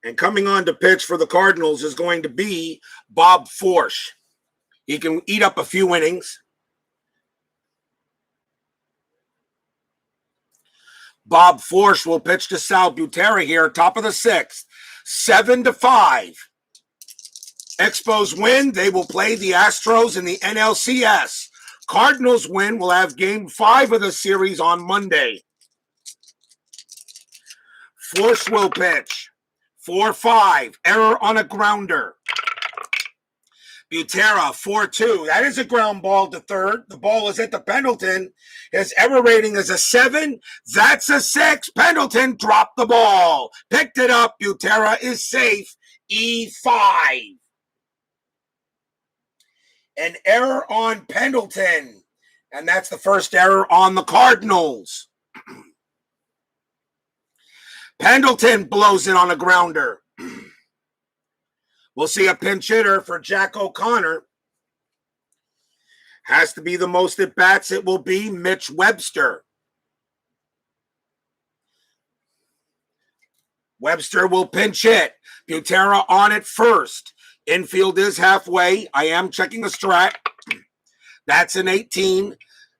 And coming on to pitch for the Cardinals is going to be Bob Forsch. He can eat up a few innings. Bob Forsch will pitch to Sal Butera here, top of the 6th. 7-5. Expos win. They will play the Astros in the NLCS. Cardinals win. Will have game 5 of the series on Monday. Forsch will pitch. 4-5. Error on a grounder. Butera, 4-2. That is a ground ball to third. The ball is at the Pendleton. His error rating is a 7. That's a 6. Pendleton dropped the ball. Picked it up. Butera is safe. E5. An error on Pendleton. And that's the first error on the Cardinals. Pendleton blows it on a grounder. We'll see a pinch hitter for Jack O'Connor. Has to be the most at bats. It will be Mitch Webster. Webster will pinch hit. Butera on it first. Infield is halfway. I am checking the strat. That's an 18.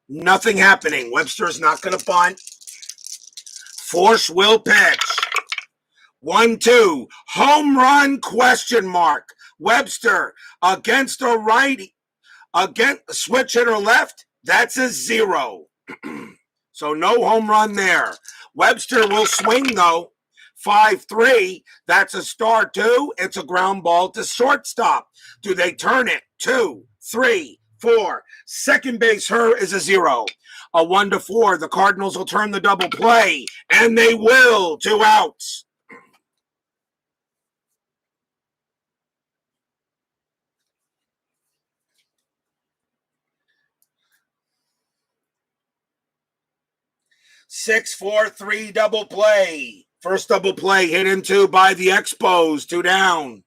Nothing happening. Webster's not going to bunt. Force will pitch. 1-2. Home run question mark. Webster against a righty. Against switch hitter left. That's a 0. So no home run there. Webster will swing though. 5-3. That's a star too. It's a ground ball to shortstop. Do they turn it? 2, 3, 4. Second base her is a 0. A 1-4. The Cardinals will turn the double play, and they will. 2 outs. Six, 4, 3 double play. First double play hit into by the Expos. 2 down.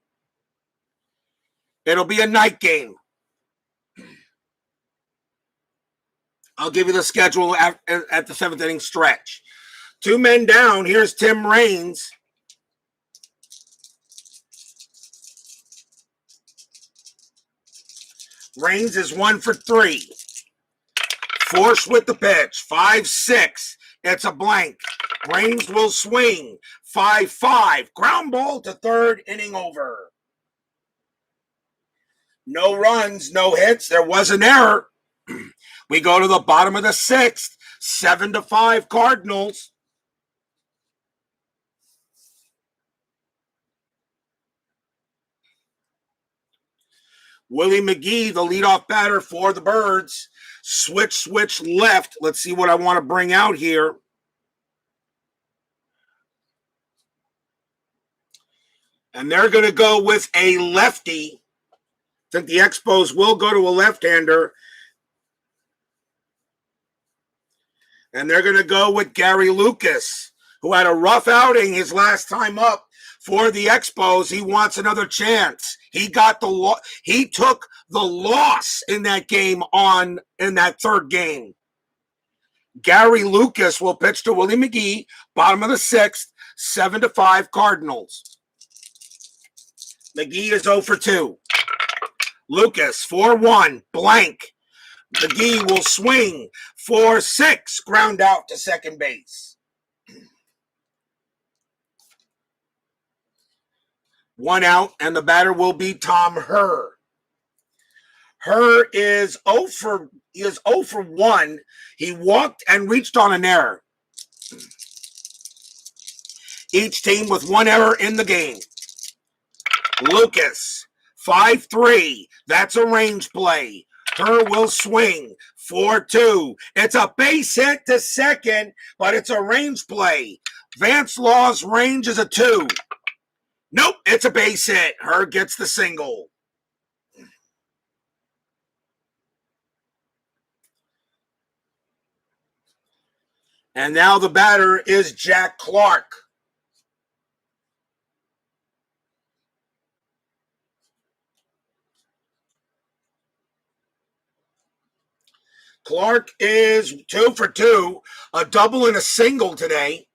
It'll be a night game. I'll give you the schedule at the 7th inning stretch. 2 men down. Here's Tim Raines. Raines is 1 for 3. Force with the pitch. 5-6. It's a blank. Raines will swing. 5-5. Ground ball to third, inning over. No runs, no hits. There was an error. We go to the bottom of the 6th. 7-5 Cardinals. Willie McGee, the leadoff batter for the Birds. Switch left. Let's see what I want to bring out here. And they're going to go with a lefty. I think the Expos will go to a left-hander. And they're going to go with Gary Lucas, who had a rough outing his last time up for the Expos. He wants another chance. He took the loss in that game in that third game. Gary Lucas will pitch to Willie McGee, bottom of the 6th, 7-5 Cardinals. McGee is 0 for 2. Lucas, 4-1, blank. McGee will swing. 4-6, ground out to second base. 1 out, and the batter will be Tom Herr. Herr is 0 for 1. He walked and reached on an error. Each team with 1 error in the game. Lucas, 5-3. That's a range play. Herr will swing. 4-2. It's a base hit to second, but it's a range play. Vance Law's range is a 2. Nope, it's a base hit. Herr gets the single. And now the batter is Jack Clark. Clark is 2 for 2, a double and a single today.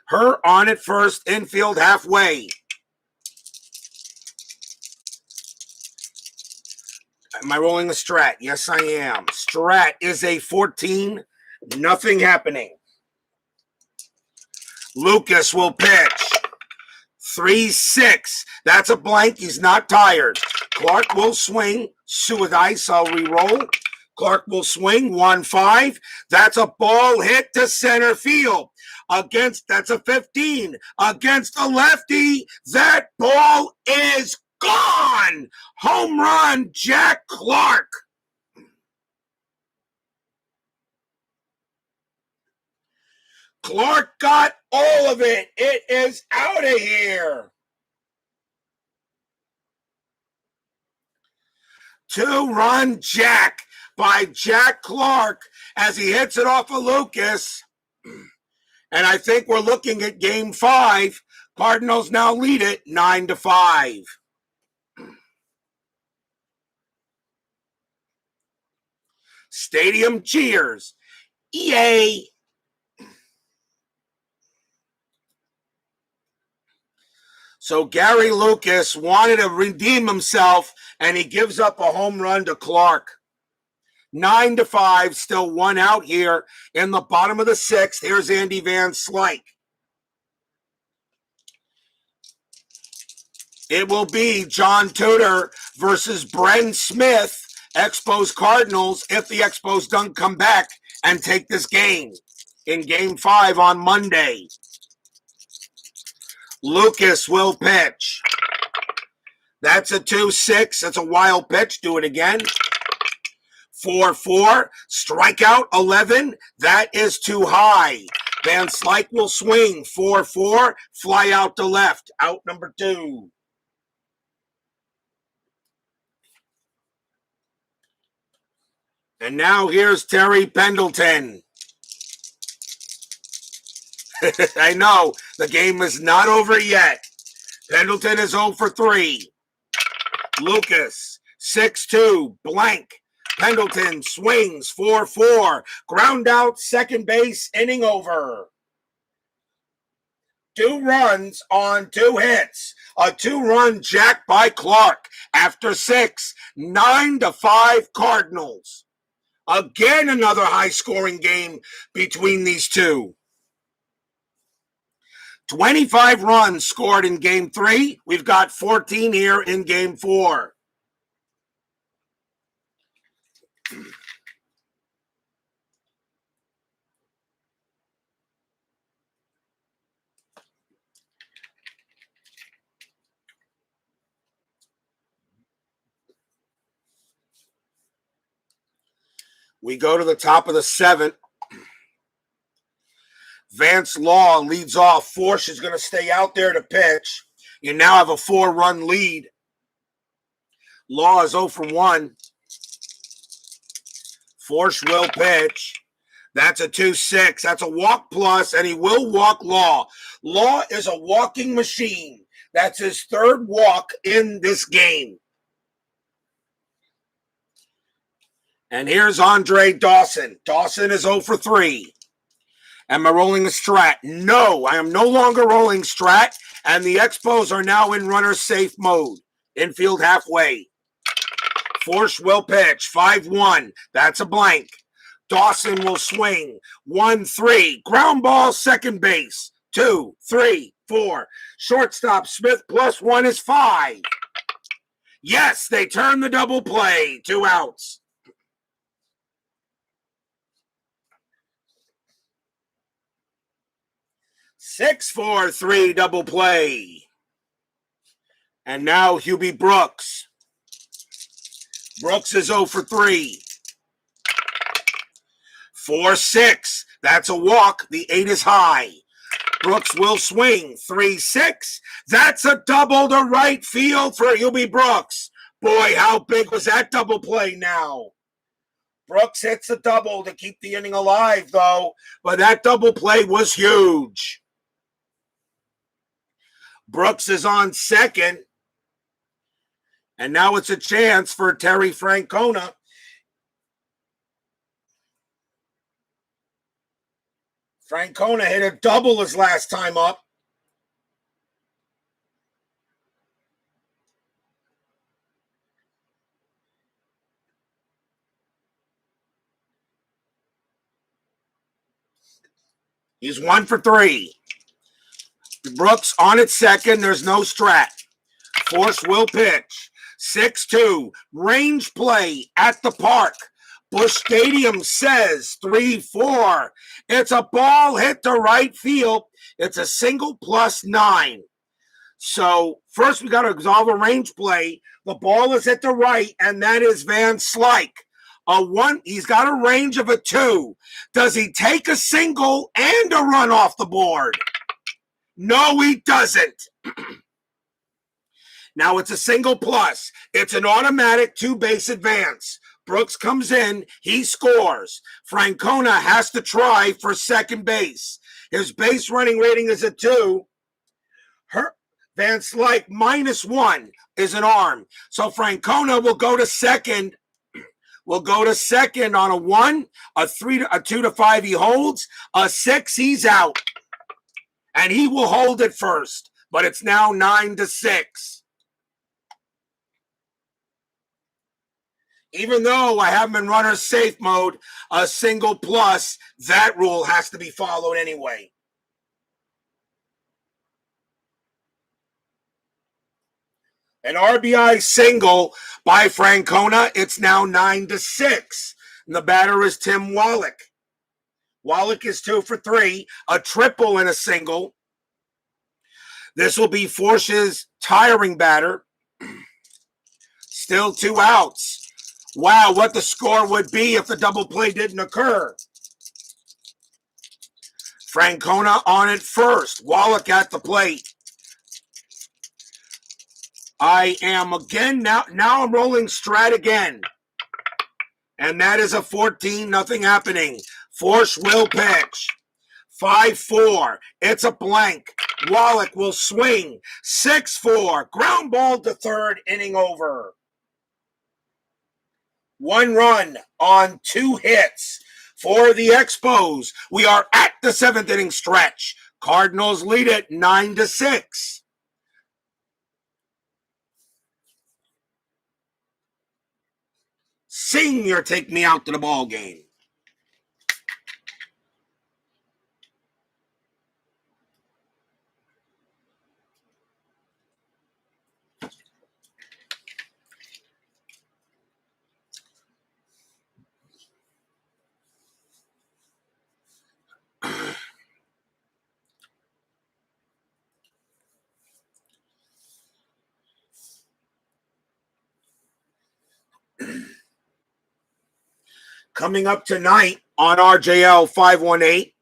Herr on it first, infield halfway. Am I rolling the strat? Yes, I am. Strat is a 14. Nothing happening. Lucas will pitch. 3-6. That's a blank. He's not tired. Clark will swing. With ice, I'll re-roll. Clark will swing. 1-5. That's a ball hit to center field. That's a 15. Against a lefty. That ball is gone. Home run, Jack Clark. Clark got all of it. It is out of here. Two-run jack by Jack Clark as he hits it off of Lucas. And I think we're looking at game 5. Cardinals now lead it 9-5. Stadium cheers. Yay! So Gary Lucas wanted to redeem himself, and he gives up a home run to Clark. 9-5, still one out here in the bottom of the 6th. Here's Andy Van Slyke. It will be John Tudor versus Bren Smith, Expos Cardinals, if the Expos don't come back and take this game in game 5 on Monday. Lucas will pitch. That's a 2-6. That's a wild pitch. Do it again. 4-4. Strikeout 11. That is too high. Van Slyke will swing. 4-4. Fly out to left. Out number 2. And now here's Terry Pendleton. I know, the game is not over yet. Pendleton is 0 for 3. Lucas, 6-2, blank. Pendleton swings, 4-4. Ground out, second base, inning over. 2 runs on 2 hits. A 2-run jack by Clark after 6. 9-5 Cardinals. Again, another high-scoring game between these two. 25 runs scored in game 3. We've got 14 here in game 4. We go to the top of the 7th. Vance Law leads off. Forsch is going to stay out there to pitch. You now have a 4-run lead. Law is 0 for 1. Forsch will pitch. That's a 2-6. That's a walk plus, and he will walk Law. Law is a walking machine. That's his 3rd walk in this game. And here's Andre Dawson. Dawson is 0 for 3. Am I rolling a strat? No, I am no longer rolling strat, and the Expos are now in runner safe mode. Infield halfway. Forsch will pitch. 5-1. That's a blank. Dawson will swing. 1-3. Ground ball, second base. 2, 3, 4. Shortstop Smith +1 is 5. Yes, they turn the double play. 2 outs. 6-4-3 double play. And now Hubie Brooks. Brooks is 0 for 3. 4-6. That's a walk. The 8 is high. Brooks will swing. 3-6. That's a double to right field for Hubie Brooks. Boy, how big was that double play now? Brooks hits a double to keep the inning alive, though. But that double play was huge. Brooks is on second. And now it's a chance for Terry Francona. Francona hit a double his last time up. He's 1 for 3. Brooks on at second. There's no strat. Forsch will pitch. 6-2. Range play at the park. Busch Stadium says 3-4. It's a ball hit to right field. It's a single +9. So first we got to resolve a range play. The ball is at the right, and that is Van Slyke. He's got a range of a 2. Does he take a single and a run off the board? No, he doesn't. Now it's a single plus. It's an automatic two-base advance. Brooks comes in. He scores. Francona has to try for second base. His base running rating is a 2. Van Slyke -1 is an arm. So Francona will go to second. Will go to second on a 1, a 3, a 2 to 5 he holds, a 6 he's out. And he will hold it first. But it's now 9-6. Even though I have him in runner safe mode, a single plus, that rule has to be followed anyway. An RBI single by Francona. It's now 9-6. And the batter is Tim Wallach. Wallach is 2 for 3, a triple and a single. This will be Forsch's tiring batter. Still 2 outs. Wow, what the score would be if the double play didn't occur. Francona on it first. Wallach at the plate. I am again, now I'm rolling Strat again. And that is a 14, nothing happening. Forsch will pitch. 5-4, it's a blank. Wallach will swing. 6-4, ground ball to third, inning over. 1 run on 2 hits for the Expos. We are at the 7th inning stretch. Cardinals lead it 9-6. Senior, take me out to the ball game. Coming up tonight on RJL 518,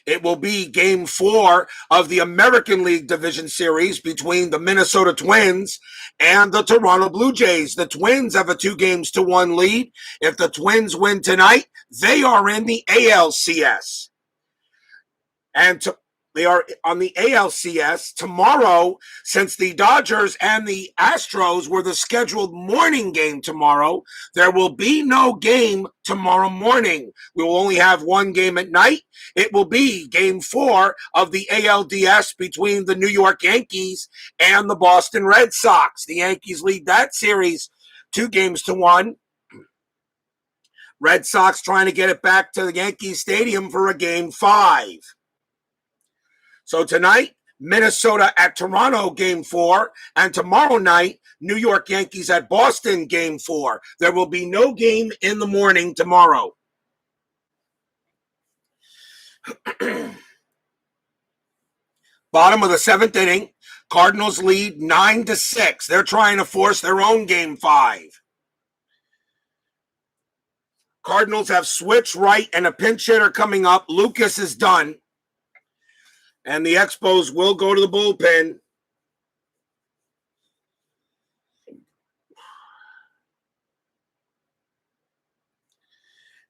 it will be Game 4 of the American League Division Series between the Minnesota Twins and the Toronto Blue Jays. The Twins have a 2-1 lead. If the Twins win tonight, they are in the ALCS. And they are on the ALCS tomorrow. Since the Dodgers and the Astros were the scheduled morning game tomorrow, there will be no game tomorrow morning. We will only have one game at night. It will be Game 4 of the ALDS between the New York Yankees and the Boston Red Sox. The Yankees lead that series 2-1. Red Sox trying to get it back to the Yankee Stadium for a Game 5. So tonight, Minnesota at Toronto, Game 4. And tomorrow night, New York Yankees at Boston, Game 4. There will be no game in the morning tomorrow. Bottom of the 7th inning, Cardinals lead 9-6. They're trying to force their own Game 5. Cardinals have switched right and a pinch hitter coming up. Lucas is done. And the Expos will go to the bullpen.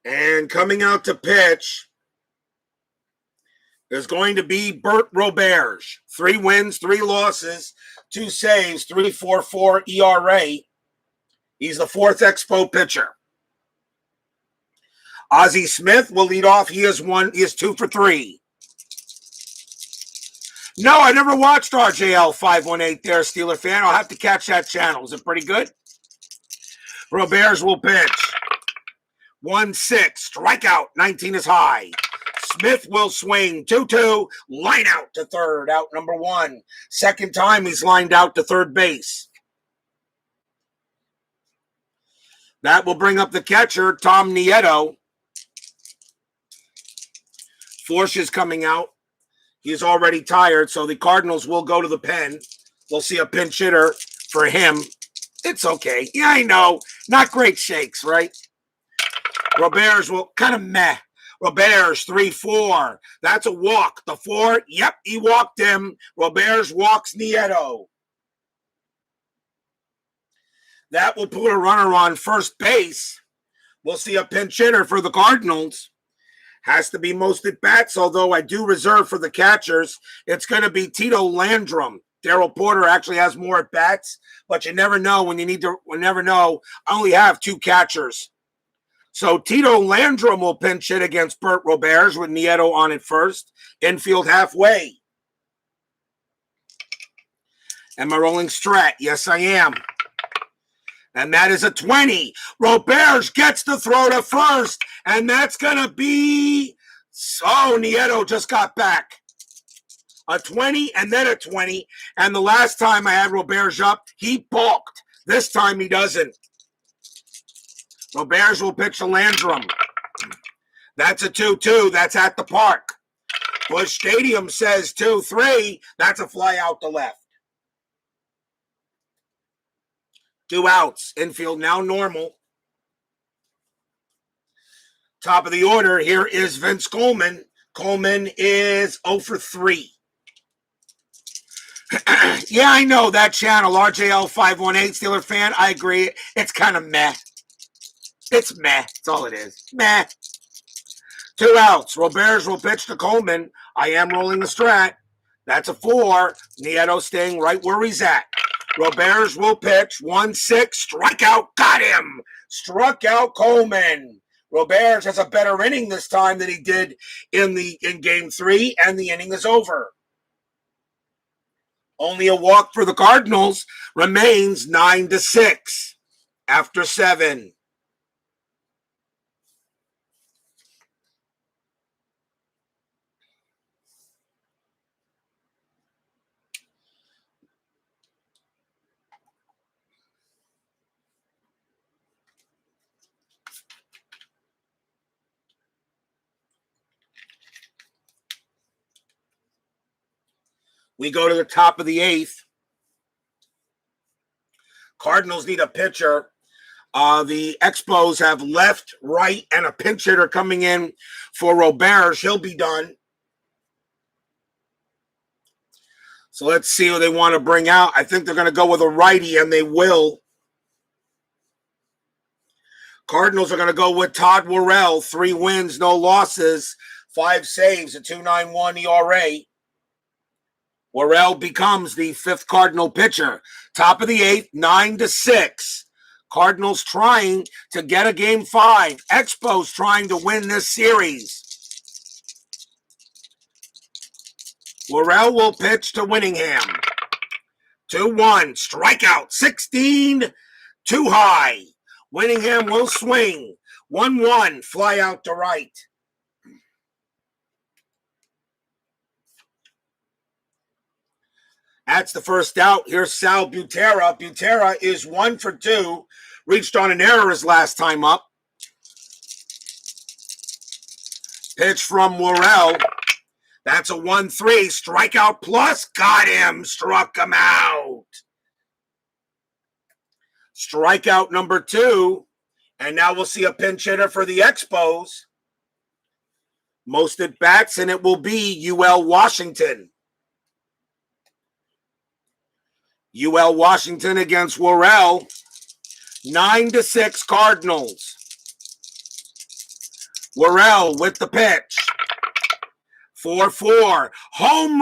And coming out to pitch is going to be Bert Roberge. 3 wins, 3 losses, 2 saves, 3.44 ERA. He's the 4th Expo pitcher. Ozzy Smith will lead off. He is 2 for 3. No, I never watched RJL 518 there, Steeler fan. I'll have to catch that channel. Is it pretty good? Roberge will pitch. 1-6, strikeout, 19 is high. Smith will swing, 2-2, line out to third, out number 1. Second time he's lined out to third base. That will bring up the catcher, Tom Nieto. Forsch is coming out. He's already tired, so the Cardinals will go to the pen. We'll see a pinch hitter for him. It's okay. Yeah, I know. Not great shakes, right? Roberge will kind of meh. Roberge, 3-4. That's a walk. The 4, yep, he walked him. Roberge walks Nieto. That will put a runner on first base. We'll see a pinch hitter for the Cardinals. Has to be most at bats, although I do reserve for the catchers. It's going to be Tito Landrum. Darryl Porter actually has more at bats, but you never know when you need to. You never know. I only have two catchers. So Tito Landrum will pinch hit against Bert Roberge with Nieto on at first. Infield halfway. Am I rolling strat? Yes, I am. And that is a 20. Roberge gets the throw to first. And that's going to be... Oh, Nieto just got back. A 20 and then a 20. And the last time I had Roberge up, he balked. This time he doesn't. Roberge will pitch to Landrum. That's a 2-2. That's at the park. Busch Stadium says 2-3. That's a fly out to left. 2 outs. Infield now normal. Top of the order, here is Vince Coleman. Coleman is 0 for 3. Yeah, I know that channel, RJL518, Steeler fan. I agree. It's kind of meh. It's meh. That's all it is. Meh. 2 outs. Roberge will pitch to Coleman. I am rolling the strat. That's a 4. Nieto staying right where he's at. Roberge will pitch. 1-6. Strikeout. Got him. Struck out Coleman. Roberge has a better inning this time than he did in game 3, and the inning is over. Only a walk for the Cardinals. Remains 9-6 after 7. We go to the top of the 8th. Cardinals need a pitcher. The Expos have left, right, and a pinch hitter coming in for Roberge. He'll be done. So let's see who they want to bring out. I think they're going to go with a righty, and they will. Cardinals are going to go with Todd Worrell. 3 wins, no losses, 5 saves, a 2.91 ERA. Worrell becomes the 5th Cardinal pitcher. Top of the 8th, 9-6. Cardinals trying to get a game 5. Expos trying to win this series. Worrell will pitch to Winningham. 2-1, strikeout, 16, too high. Winningham will swing. 1-1, fly out to right. That's the first out. Here's Sal Butera. Butera is 1 for 2. Reached on an error his last time up. Pitch from Worrell. That's a 1-3. Strikeout plus. Got him. Struck him out. Strikeout number 2. And now we'll see a pinch hitter for the Expos. Most at bats, and it will be UL Washington. UL Washington against Worrell. 9-6 Cardinals. Worrell with the pitch. 4-4. Home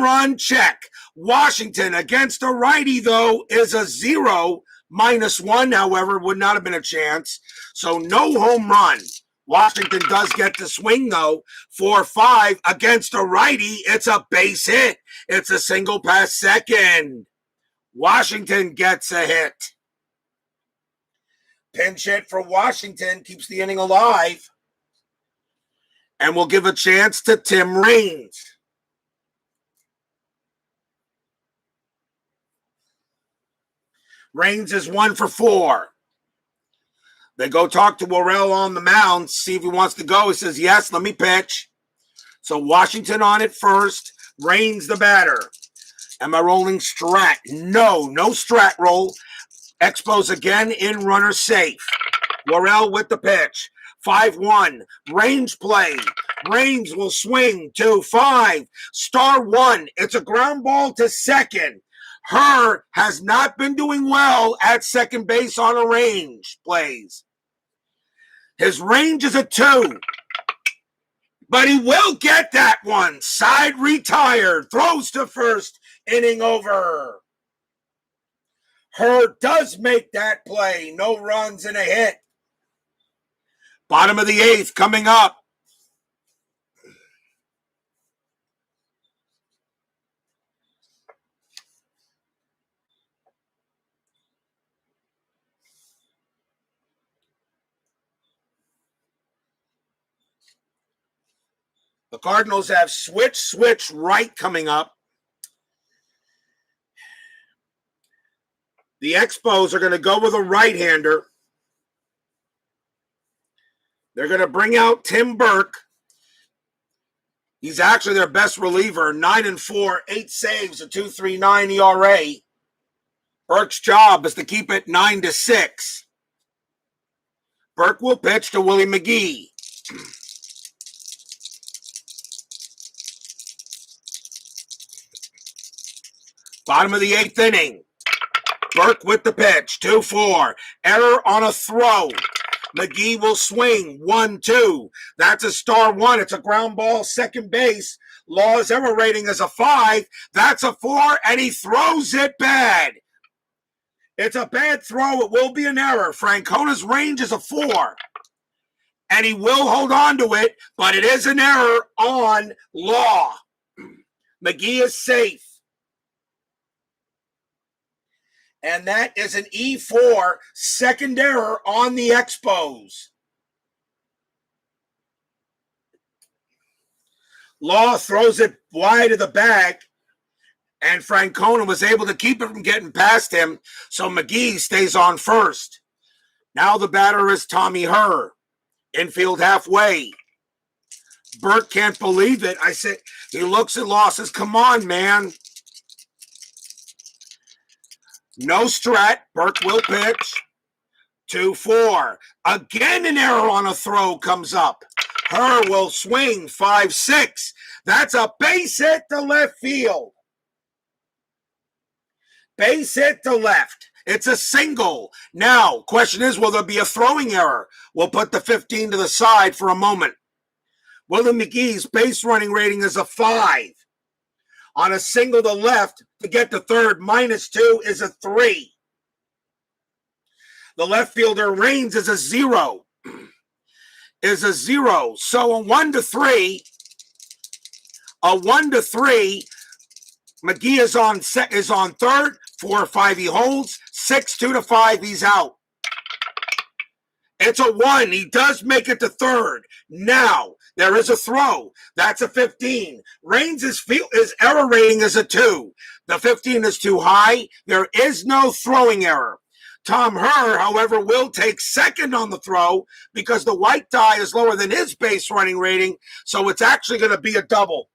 run check. Washington against a righty, though, is a 0. -1, however, would not have been a chance. So no home run. Washington does get to swing, though. 4-5 against a righty. It's a base hit. It's a single past second. Washington gets a hit. Pinch hit for Washington keeps the inning alive. And we'll give a chance to Tim Raines. Raines is 1 for 4. They go talk to Worrell on the mound, see if he wants to go. He says, yes, let me pitch. So Washington on it first. Raines the batter. Am I rolling strat? No strat roll. Expos again in runner safe. Worrell with the pitch. 5-1. Range play. Raines will swing 2-5. Star 1. It's a ground ball to second. Herm has not been doing well at second base on a range plays. His range is a 2. But he will get that one. Side retired. Throws to first. Inning over. Herm does make that play. No runs and a hit. Bottom of the 8th coming up. The Cardinals have switch right coming up. The Expos are going to go with a right-hander. They're going to bring out Tim Burke. He's actually their best reliever, 9-4, 8 saves, a 2.39 ERA. Burke's job is to keep it 9-6. Burke will pitch to Willie McGee. Bottom of the 8th inning. Burke with the pitch, 2-4. Error on a throw. McGee will swing, 1-2. That's a star 1. It's a ground ball, second base. Law's error rating is a 5. That's a 4, and he throws it bad. It's a bad throw. It will be an error. Francona's range is a 4. And he will hold on to it, but it is an error on Law. McGee is safe. And that is an E4 second error on the Expos. Law throws it wide of the bag, and Francona was able to keep it from getting past him, so McGee stays on first. Now the batter is Tommy Herr, infield halfway. Burke can't believe it. I said, he looks at Law, says, come on, man. No strat. Burke will pitch. 2-4. Again, an error on a throw comes up. Herr will swing. 5-6. That's a base hit to left field. Base hit to left. It's a single. Now, question is, will there be a throwing error? We'll put the 15 to the side for a moment. Willie McGee's base running rating is a 5. On a single to left, to get to third, -2 is a 3. The left fielder Reigns is a 0. So a 1-3, McGee is on third. 4-5 he holds. 6-2-5 he's out. It's a 1. He does make it to third. Now, there is a throw. That's a 15. Reigns' error rating is a 2. The 15 is too high. There is no throwing error. Tom Herr, however, will take second on the throw because the white die is lower than his base running rating, so it's actually going to be a double.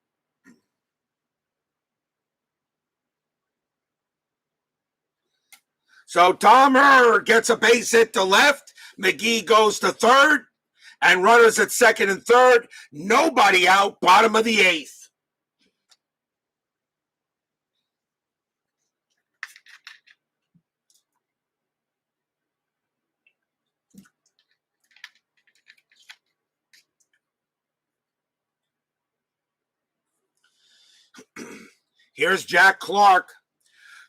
So Tom Herr gets a base hit to left. McGee goes to third, and runners at second and third. Nobody out, bottom of the 8th. Here's Jack Clark.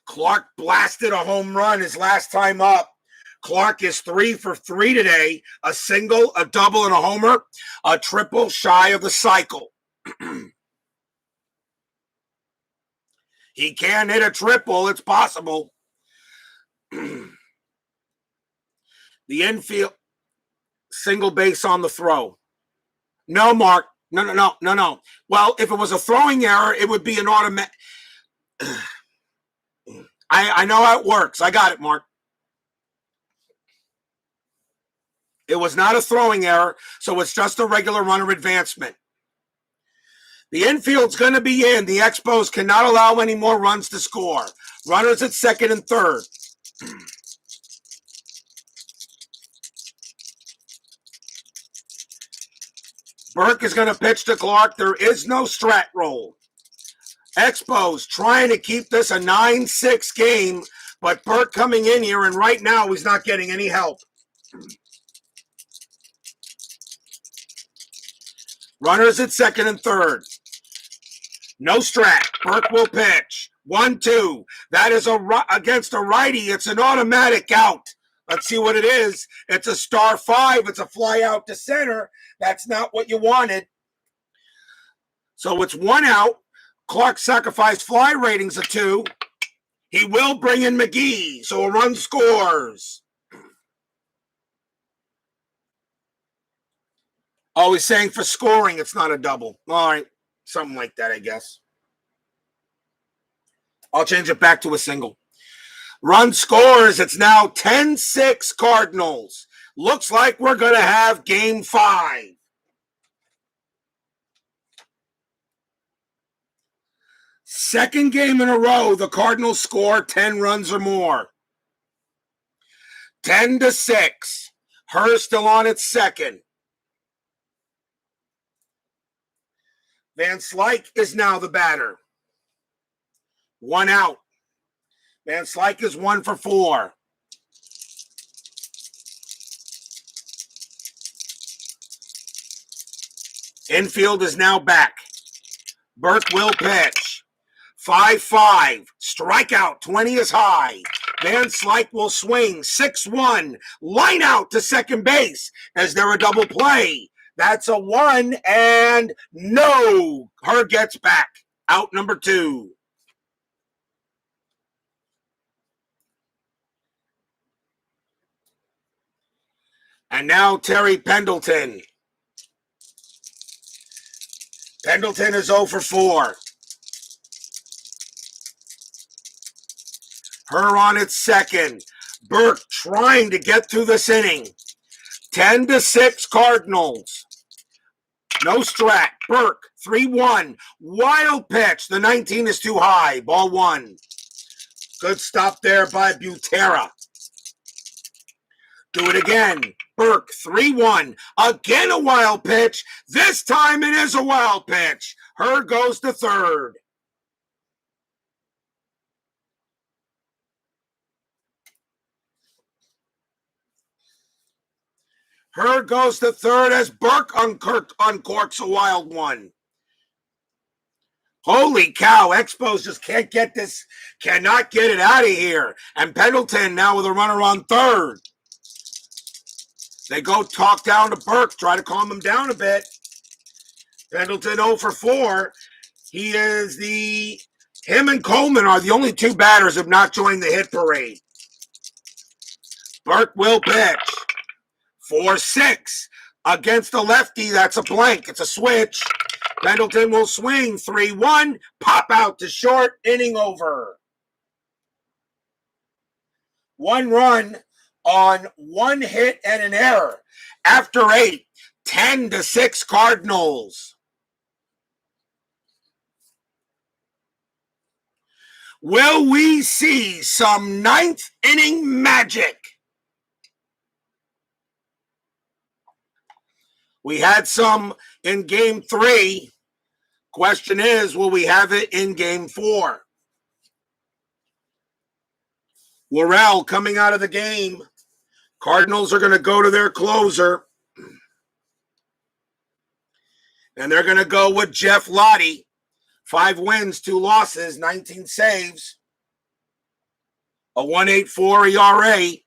Clark blasted a home run his last time up. Clark is 3 for 3 today. A single, a double, and a homer. A triple shy of the cycle. He can hit a triple. It's possible. The infield, single base on the throw. No, Mark. No. Well, if it was a throwing error, it would be an automatic. I know how it works. I got it, Mark. It was not a throwing error, so it's just a regular runner advancement. The infield's going to be in. The Expos cannot allow any more runs to score. Runners at second and third. Burke is going to pitch to Clark. There is no strat roll. Expos trying to keep this a 9-6 game, but Burke coming in here, and right now he's not getting any help. Runners at second and third. No strike. Burke will pitch. 1-2. That is against a righty. It's an automatic out. Let's see what it is. It's a star 5. It's a fly out to center. That's not what you wanted. So it's 1 out. Clark's sacrifice fly rating's a 2. He will bring in McGee, so a run scores. Oh, he's saying for scoring, it's not a double. All right, something like that, I guess. I'll change it back to a single. Run scores, it's now 10-6 Cardinals. Looks like we're going to have game 5. Second game in a row, the Cardinals score 10 runs or more. 10-6. Herr still on its second. Van Slyke is now the batter. 1 out. Van Slyke is 1 for 4. Infield is now back. Burke will pitch. 5-5. Strikeout. 20 is high. Van Slyke will swing. 6-1. Line out to second base. Is there a double play? That's a 1, and no. Herr gets back. Out number 2. And now Terry Pendleton. Pendleton is 0 for 4. Herr on its second. Burke trying to get through this inning. 10-6 Cardinals. No strat. Burke, 3-1. Wild pitch. The 19 is too high. Ball 1. Good stop there by Butera. Do it again. Burke, 3-1. Again a wild pitch. This time it is a wild pitch. Herr goes to third. Herr goes to third as Burke uncorks a wild one. Holy cow, Expos just can't get this, cannot get it out of here. And Pendleton now with a runner on third. They go talk down to Burke, try to calm him down a bit. Pendleton 0 for 4. Him and Coleman are the only 2 batters who have not joined the hit parade. Burke will pitch. 4-6 against the lefty. That's a blank. It's a switch. Pendleton will swing. 3-1. Pop out to short. Inning over. 1 run on 1 hit and an error. After 8, 10-6 Cardinals. Will we see some 9th inning magic? We had some in game 3. Question is, will we have it in game 4? Worrell coming out of the game. Cardinals are going to go to their closer. And they're going to go with Jeff Lottie. 5 wins, 2 losses, 19 saves. A 1.84 ERA.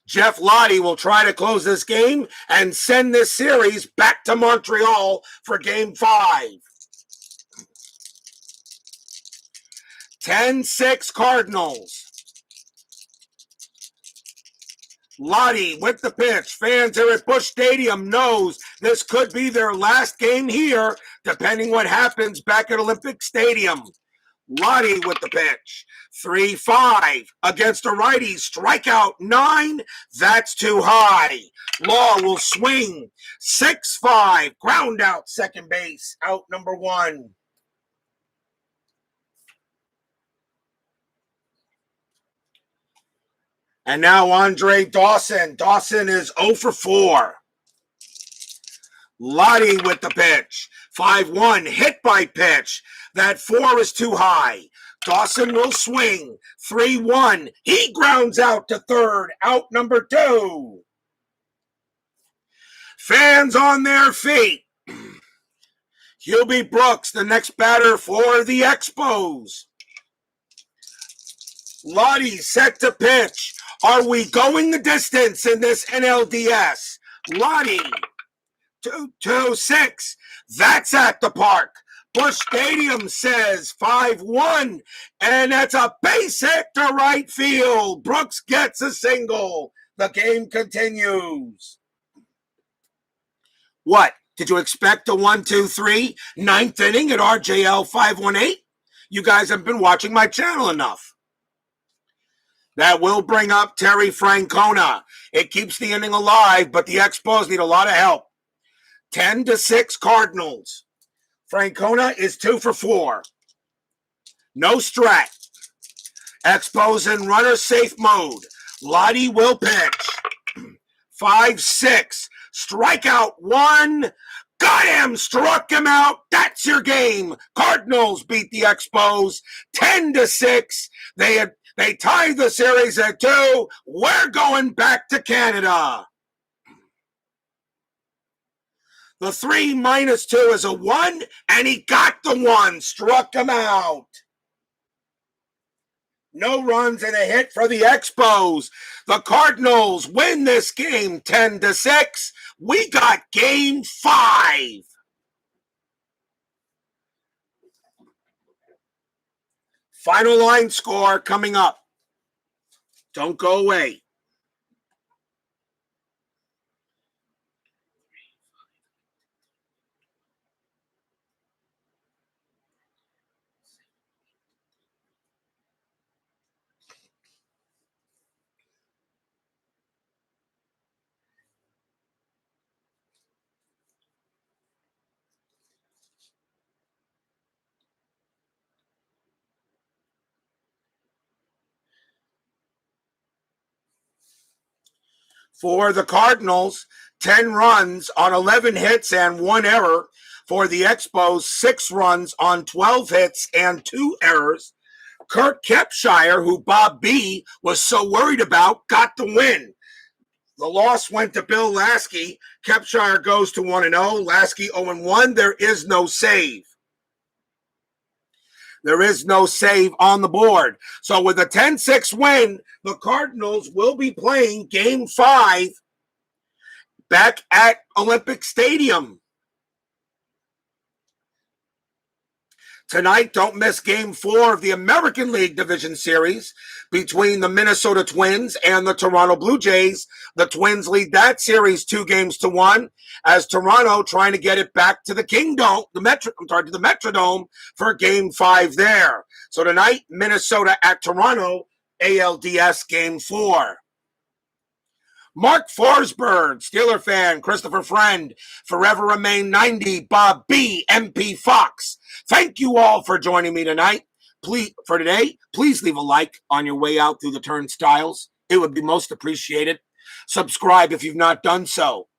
Jeff Lottie will try to close this game and send this series back to Montreal for game 5. 10-6 Cardinals. Lottie with the pitch. Fans here at Busch Stadium knows this could be their last game here, depending what happens back at Olympic Stadium. Lottie with the pitch. 3-5 against a righty. Strikeout 9. That's too high. Law will swing. 6-5. Ground out second base. Out number 1. And now Andre Dawson. Dawson is 0 for 4. Lottie with the pitch. 5-1, hit by pitch. That 4 is too high. Dawson will swing. 3-1. He grounds out to third. Out number 2. Fans on their feet. Hubie Brooks, the next batter for the Expos. Lottie set to pitch. Are we going the distance in this NLDS? Lottie, 2-2-6. That's at the park. Busch Stadium says 5-1, and that's a base hit to right field. Brooks gets a single. The game continues. What? Did you expect a 1-2-3 ninth inning at RJL 518? You guys have been watching my channel enough. That will bring up Terry Francona. It keeps the inning alive, but the Expos need a lot of help. 10-6 Cardinals. Francona is 2 for 4. No strat. Expos in runner safe mode. Lottie will pitch. 5-6. Strikeout 1. Got him. Struck him out. That's your game. Cardinals beat the Expos 10-6. They tied the series at 2. We're going back to Canada. The 3 minus 2 is a 1, and he got the 1. Struck him out. No runs and a hit for the Expos. The Cardinals win this game 10-6. We got game 5. Final line score coming up. Don't go away. For the Cardinals, 10 runs on 11 hits and 1 error. For the Expos, 6 runs on 12 hits and 2 errors. Kurt Kepshire, who Bob B. was so worried about, got the win. The loss went to Bill Lasky. Kepshire goes to 1-0. Lasky 0-1. There is no save. There is no save on the board. So with a 10-6 win, the Cardinals will be playing Game 5 back at Olympic Stadium. Tonight, don't miss Game 4 of the American League Division Series between the Minnesota Twins and the Toronto Blue Jays. The Twins lead that series 2-1 as Toronto trying to get it back to the to the Metrodome for Game 5 there. So tonight, Minnesota at Toronto, ALDS Game 4. Mark Forsberg, Steeler fan, Christopher Friend, Forever Remain 90, Bob B, MP Fox. Thank you all for joining me tonight. Please leave a like on your way out through the turnstiles. It would be most appreciated. Subscribe if you've not done so.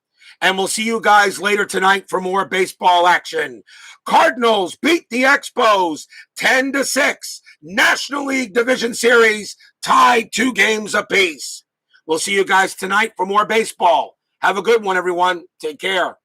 And we'll see you guys later tonight for more baseball action. Cardinals beat the Expos 10-6. National League Division Series tied 2 games apiece. We'll see you guys tonight for more baseball. Have a good one, everyone. Take care.